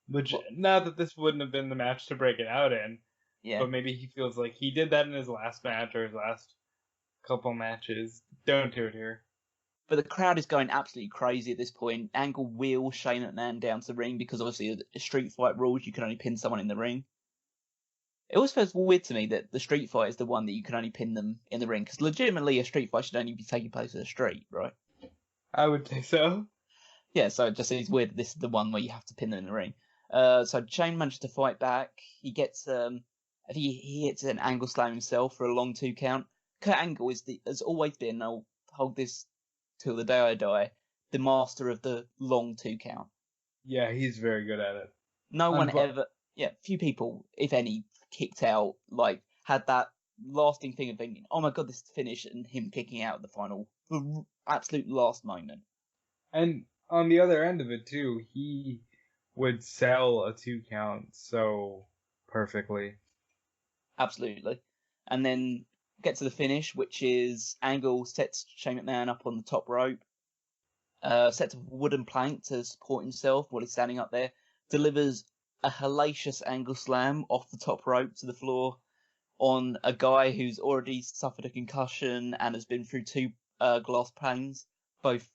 Which, not that this wouldn't have been the match to break it out in, but maybe he feels like he did that in his last match or his last couple matches. Don't do it here. But the crowd is going absolutely crazy at this point. Angle wheels Shane McMahon down to the ring because obviously the street fight rules, you can only pin someone in the ring. It always feels weird to me that the street fight is the one that you can only pin them in the ring, because legitimately a street fight should only be taking place in the street, right? I would say so. Yeah, so it just seems weird that this is the one where you have to pin them in the ring. So Shane manages to fight back. He gets he hits an Angle slam himself for a long 2 count. Kurt Angle has always been, I'll hold this till the day I die, the master of the long 2 count. Yeah, he's very good at it. No one ever, few people, if any, kicked out, had that lasting thing of thinking, oh my god, this is the finish, and him kicking out at the absolute last moment. And on the other end of it too, he would sell a 2 count so perfectly. Absolutely. And then get to the finish, which is Angle sets Shane McMahon up on the top rope, sets a wooden plank to support himself while he's standing up there, delivers a hellacious Angle slam off the top rope to the floor on a guy who's already suffered a concussion and has been through 2 glass panes, both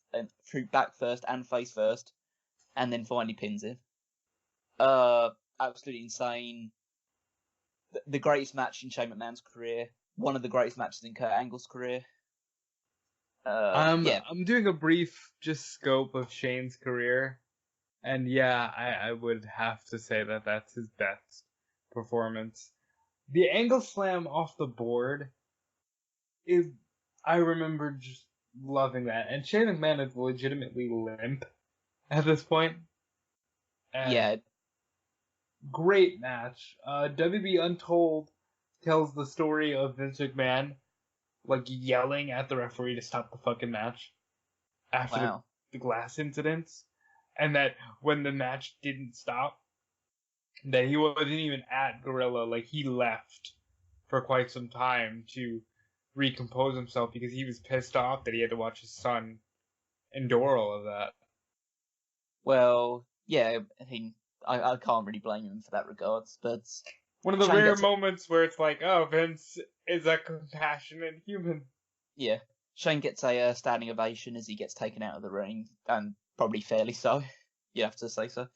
through back first and face first, and then finally pins him. Absolutely insane. the greatest match in Shane McMahon's career, one of the greatest matches in Kurt Angle's career. Yeah. I'm doing a brief just scope of Shane's career, and yeah, I would have to say that that's his best performance. The Angle Slam off the board I remember just loving that. And Shane McMahon is legitimately limp at this point. And Yeah. great match. WB Untold tells the story of Vince McMahon, like, yelling at the referee to stop the fucking match after the glass incidents. And that when the match didn't stop, that he wasn't even at Gorilla. Like, he left for quite some time to recompose himself because he was pissed off that he had to watch his son endure all of that. Well, yeah, I mean, I can't really blame him for that regards, but one of the rare moments where it's like, oh, Vince is a compassionate human. Yeah, Shane gets a standing ovation as he gets taken out of the ring, and probably fairly so, you have to say so.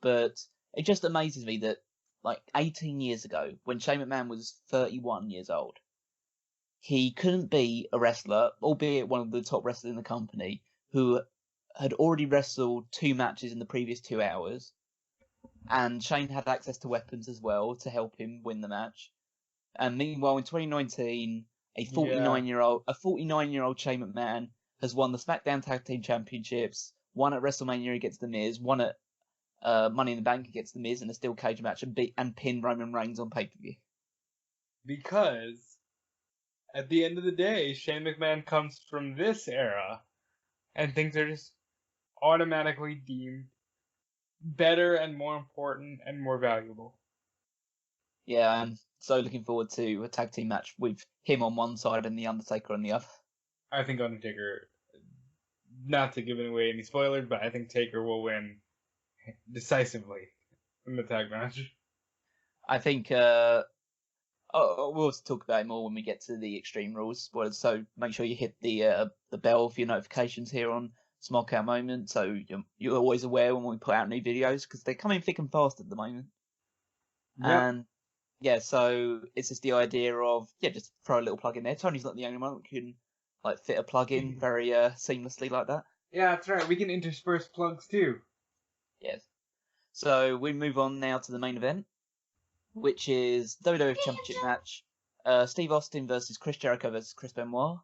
But it just amazes me that, like, 18 years ago, when Shane McMahon was 31 years old, he couldn't be a wrestler, albeit one of the top wrestlers in the company, who had already wrestled 2 matches in the previous 2 hours, and Shane had access to weapons as well to help him win the match. And meanwhile, in 2019, a 49-year-old Shane McMahon has won the SmackDown Tag Team Championships, won at WrestleMania against The Miz, won at Money in the Bank against The Miz in a steel cage match, and pinned Roman Reigns on pay-per-view. Because at the end of the day, Shane McMahon comes from this era, and things are just automatically deemed better and more important and more valuable. Yeah, I'm so looking forward to a tag team match with him on one side and The Undertaker on the other. I think Undertaker, not to give away any spoilers, but I think Taker will win decisively in the tag match. I think we'll talk about it more when we get to the Extreme Rules spoilers, so make sure you hit the bell for your notifications here on Smark Out Moment, so you're always aware when we put out new videos, because they're coming thick and fast at the moment. Yep. And yeah, so it's just the idea of, just throw a little plug in there. Tony's not the only one that can fit a plug in very seamlessly like that. Yeah, that's right. We can intersperse plugs too. Yes. So we move on now to the main event, which is WWF Championship match. Steve Austin versus Chris Jericho versus Chris Benoit.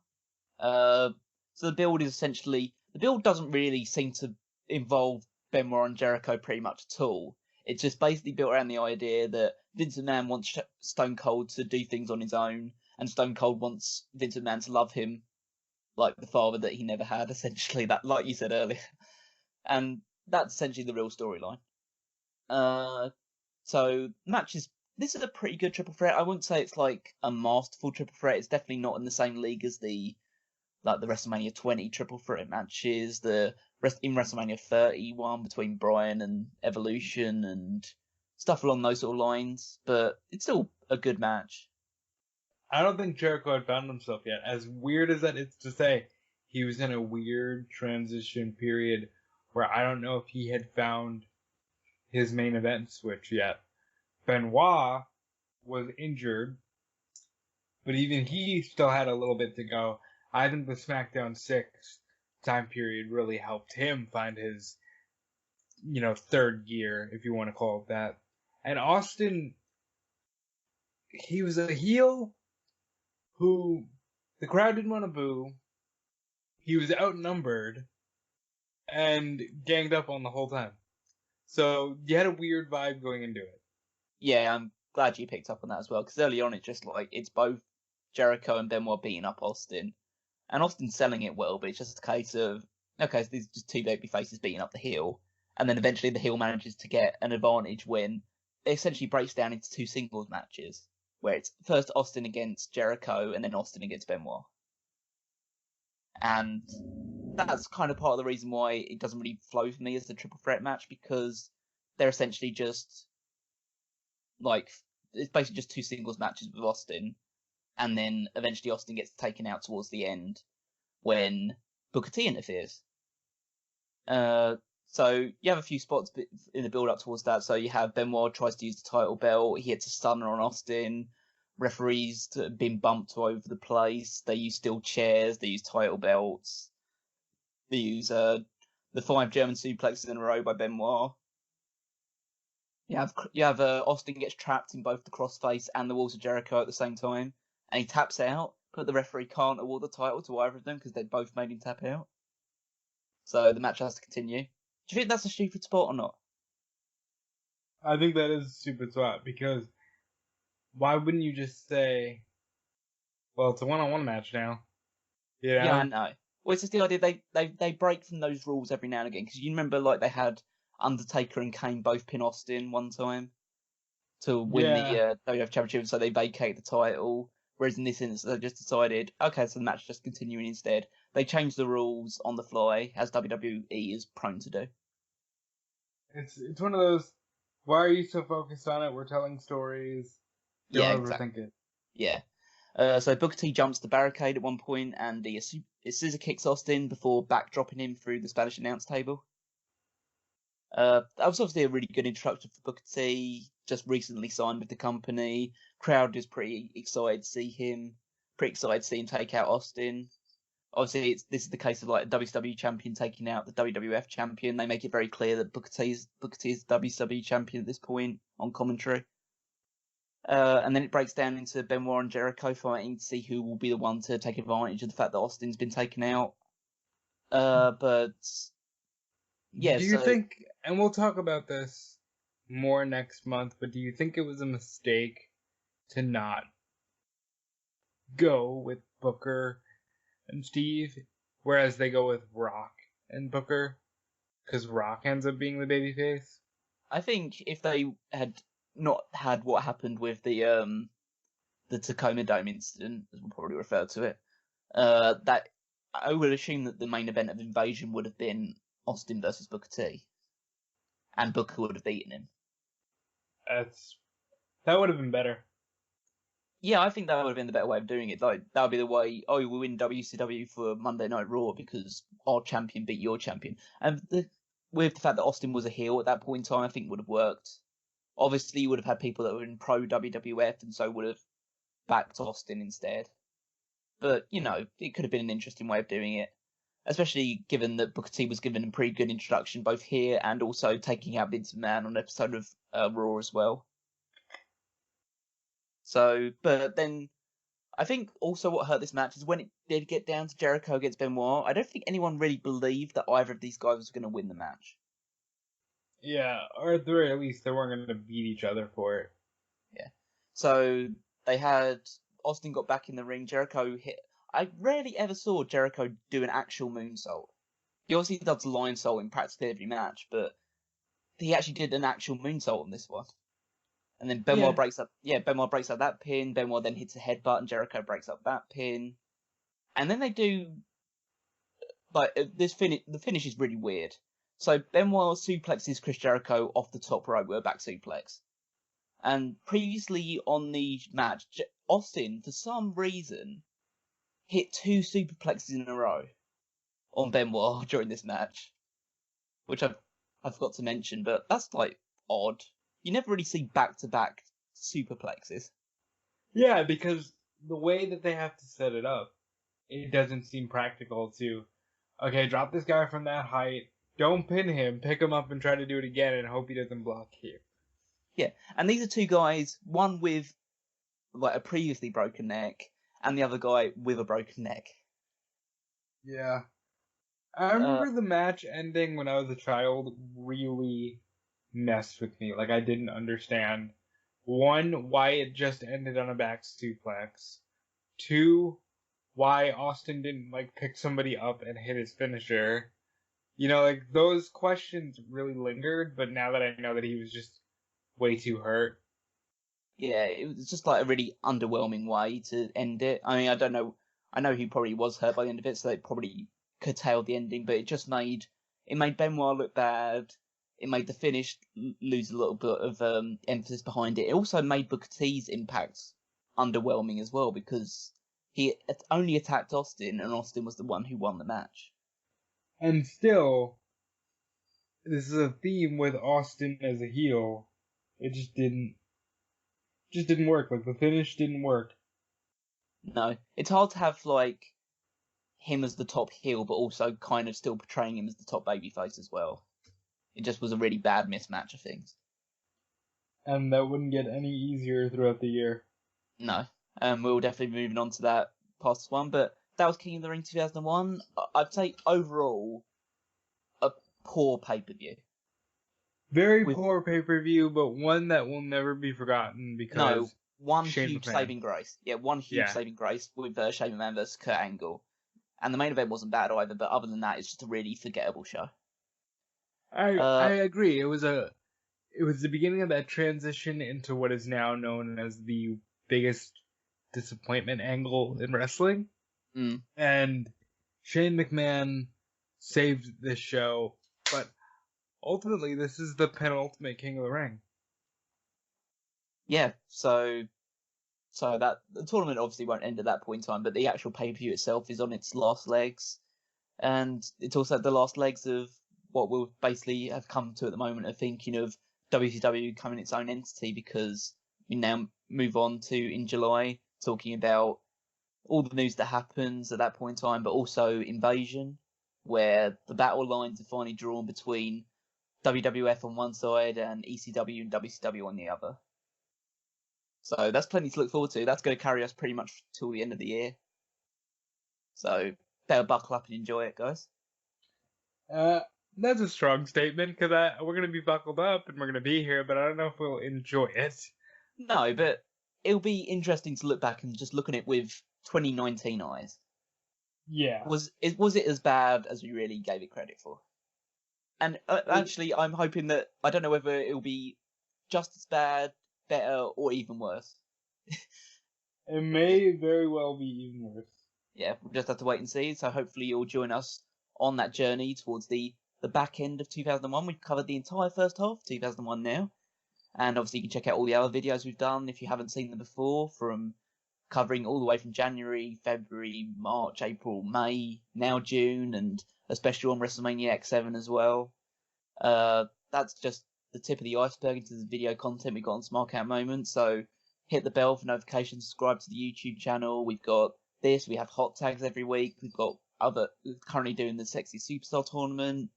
So the build is essentially, the build doesn't really seem to involve Benoit and Jericho pretty much at all. It's just basically built around the idea that Vince McMahon wants Stone Cold to do things on his own, and Stone Cold wants Vince McMahon to love him like the father that he never had, essentially, that, like you said earlier. And that's essentially the real storyline. So this is a pretty good triple threat. I wouldn't say it's like a masterful triple threat. It's definitely not in the same league as the WrestleMania 20 triple threat matches, in WrestleMania 31 between Bryan and Evolution and stuff along those sort of lines, but it's still a good match. I don't think Jericho had found himself yet. As weird as that is to say, he was in a weird transition period where I don't know if he had found his main event switch yet. Benoit was injured, but even he still had a little bit to go. I think the SmackDown 6 time period really helped him find his, third gear, if you want to call it that. And Austin, he was a heel who the crowd didn't want to boo. He was outnumbered and ganged up on the whole time. So you had a weird vibe going into it. Yeah, I'm glad you picked up on that as well, because early on it's both Jericho and Benoit beating up Austin. And Austin selling it well, but it's just a case of, okay, so these are just two baby faces beating up the heel, and then eventually the heel manages to get an advantage when it essentially breaks down into 2 singles matches, where it's first Austin against Jericho, and then Austin against Benoit. And that's kind of part of the reason why it doesn't really flow for me as the triple threat match, because they're essentially just, it's basically just 2 singles matches with Austin, and then eventually Austin gets taken out towards the end when Booker T interferes. So you have a few spots in the build up towards that. So you have Benoit tries to use the title belt. He hits a stunner on Austin. Referees have been bumped all over the place. They use steel chairs. They use title belts. They use the 5 German suplexes in a row by Benoit. You have Austin gets trapped in both the crossface and the walls of Jericho at the same time, and he taps out. But the referee can't award the title to either of them because they both made him tap out. So the match has to continue. Do you think that's a stupid spot or not? I think that is a stupid spot because why wouldn't you just say, well, it's a one-on-one match now? You know? Yeah, I know. Well, it's just the idea they break from those rules every now and again because you remember like they had Undertaker and Kane both pin Austin one time to win the WWF Championship, so they vacate the title. Whereas in this instance, they just decided, okay, so the match just continuing instead. They changed the rules on the fly, as WWE is prone to do. It's one of those, why are you so focused on it? We're telling stories. Don't overthink it. Yeah. So Booker T jumps the barricade at one point, and he scissor kicks Austin before backdropping him through the Spanish announce table. That was obviously a really good introduction for Booker T, just recently signed with the company. Crowd is pretty excited to see him, take out Austin. Obviously, this is the case of like a WCW champion taking out the WWF champion. They make it very clear that Booker T is WCW champion at this point on commentary. And then it breaks down into Benoit and Jericho fighting to see who will be the one to take advantage of the fact that Austin's been taken out. But yeah, do you think, and we'll talk about this more next month, but do you think it was a mistake to not go with Booker and Steve, whereas they go with Rock and Booker, because Rock ends up being the babyface? I think if they had not had what happened with the Tacoma Dome incident, as we'll probably refer to it, that I would assume that the main event of Invasion would have been Austin versus Booker T, and Booker would have beaten him. That would have been better. Yeah, I think that would have been the better way of doing it. Like that would be the way. Oh, we win WCW for Monday Night Raw because our champion beat your champion, and with the fact that Austin was a heel at that point in time, I think would have worked. Obviously, you would have had people that were in pro WWF, and so would have backed Austin instead. But it could have been an interesting way of doing it, especially given that Booker T was given a pretty good introduction both here and also taking out Vince McMahon on an episode of Raw as well. So, but then I think also what hurt this match is when it did get down to Jericho against Benoit, I don't think anyone really believed that either of these guys was going to win the match. Yeah, or at the very least, they weren't going to beat each other for it. Yeah. So they had Austin got back in the ring. Jericho hit. I rarely ever saw Jericho do an actual moonsault. He obviously does Lionsault in practically every match, but he actually did an actual moonsault on this one. And then Benoit breaks up. Yeah, Benoit breaks up that pin. Benoit then hits a headbutt, and Jericho breaks up that pin. And then they do like this finish. The finish is really weird. So Benoit suplexes Chris Jericho off the top rope with a back suplex. And previously on the match, Austin, for some reason, hit 2 superplexes in a row on Benoit during this match, which I forgot to mention, but that's like odd. You never really see back-to-back superplexes. Yeah, because the way that they have to set it up, it doesn't seem practical to, okay, drop this guy from that height, don't pin him, pick him up and try to do it again and hope he doesn't block you. Yeah, and these are 2 guys, one with like a previously broken neck, and the other guy with a broken neck. Yeah. I remember the match ending when I was a child really messed with me. Like, I didn't understand, 1, why it just ended on a back suplex. 2, why Austin didn't, like, pick somebody up and hit his finisher. Like, those questions really lingered, but now that I know that he was just way too hurt. Yeah, it was just like a really underwhelming way to end it. I mean, I don't know. I know he probably was hurt by the end of it, so they probably curtailed the ending, but it made Benoit look bad. It made the finish lose a little bit of emphasis behind it. It also made Booker T's impact underwhelming as well because he only attacked Austin, and Austin was the one who won the match. And still, this is a theme with Austin as a heel. It just didn't work. Like, the finish didn't work. No, it's hard to have like him as the top heel, but also kind of still portraying him as the top babyface as well. It just was a really bad mismatch of things. And that wouldn't get any easier throughout the year. No, we'll definitely be moving on to that past this one, but that was King of the Ring 2001. I'd say overall a poor pay-per-view. Very poor pay-per-view, but one that will never be forgotten because one Shane huge McMahon. saving grace. Yeah, one huge saving grace with Shane McMahon versus Kurt Angle. And the main event wasn't bad either, but other than that, it's just a really forgettable show. I agree. It was the beginning of that transition into what is now known as the biggest disappointment angle in wrestling. And Shane McMahon saved this show, but ultimately this is the penultimate King of the Ring. Yeah, so that the tournament obviously won't end at that point in time, but the actual pay-per-view itself is on its last legs, and it's also the last legs of what we'll basically have come to at the moment of thinking of WCW becoming its own entity, because we now move on to, in July, talking about all the news that happens at that point in time, but also Invasion, where the battle lines are finally drawn between WWF on one side and ECW and WCW on the other. So that's plenty to look forward to. That's going to carry us pretty much till the end of the year. So better buckle up and enjoy it, guys. That's a strong statement, because we're going to be buckled up and we're going to be here, but I don't know if we'll enjoy it. No, but it'll be interesting to look back and just look at it with 2019 eyes. Yeah. Was it as bad as we really gave it credit for? And actually, I'm hoping that, I don't know whether it'll be just as bad, better, or even worse. It may very well be even worse. Yeah, we'll just have to wait and see. So hopefully you'll join us on that journey towards the back end of 2001. We've covered the entire first half of 2001 now. And obviously you can check out all the other videos we've done if you haven't seen them before, from covering all the way from January, February, March, April, May, now June, and a special on WrestleMania X7 as well. That's just the tip of the iceberg into the video content we got on Smark Out Moment. So hit the bell for notifications, subscribe to the YouTube channel. We've got this, we have hot tags every week. We've got currently doing the Sexy Superstar tournament,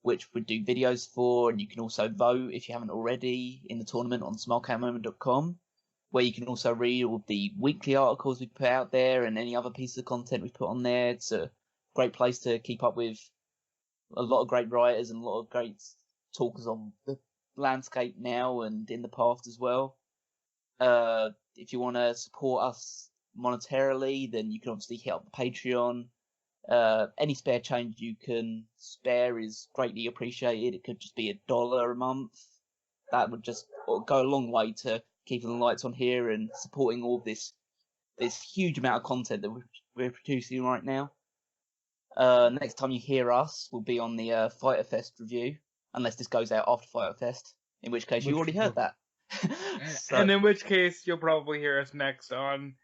which we do videos for, and you can also vote if you haven't already in the tournament on smarkoutmoment.com, where you can also read all the weekly articles we put out there and any other pieces of content we put on there. It's a great place to keep up with a lot of great writers and a lot of great talkers on the landscape now and in the past as well. If you want to support us monetarily, then you can obviously hit up the Patreon. Any spare change you can spare is greatly appreciated. It could just be $1 a month. That would just go a long way to keeping the lights on here and supporting all this huge amount of content that we're producing right now. Next time you hear us will be on the Fighter Fest review, unless this goes out after Fighter Fest, in which case you already heard that. And in which case you'll probably hear us next on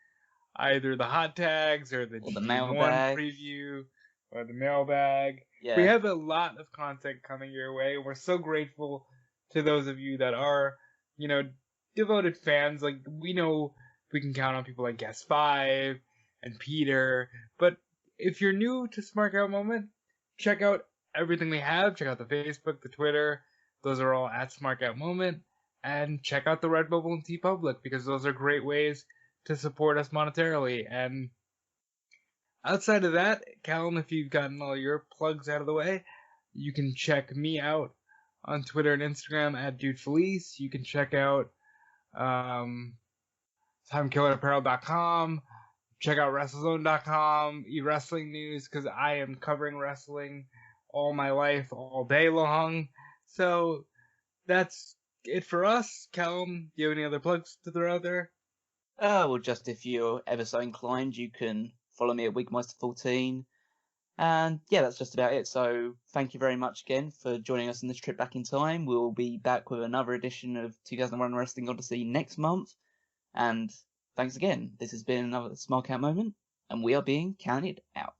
either the hot tags or the G1 preview or the mailbag. Yeah. We have a lot of content coming your way. We're so grateful to those of you that are, devoted fans. Like, we know we can count on people like Guest 5 and Peter, but if you're new to Smark Out Moment, check out everything we have. Check out the Facebook, the Twitter. Those are all at Smark Out Moment. And check out the Redbubble and TeePublic, because those are great ways to support us monetarily. And outside of that, Callum, if you've gotten all your plugs out of the way, you can check me out on Twitter and Instagram at DudeFelice. You can check out TimeKillerApparel.com. Check out WrestleZone.com, eWrestling News, because I am covering wrestling all my life, all day long. So that's it for us. Callum, do you have any other plugs to throw out there? Well, just if you're ever so inclined, you can follow me at Wigmeister14. And yeah, that's just about it. So thank you very much again for joining us on this trip back in time. We'll be back with another edition of 2001 Wrestling Odyssey next month. And thanks again. This has been another Smark Out Moment, and we are being counted out.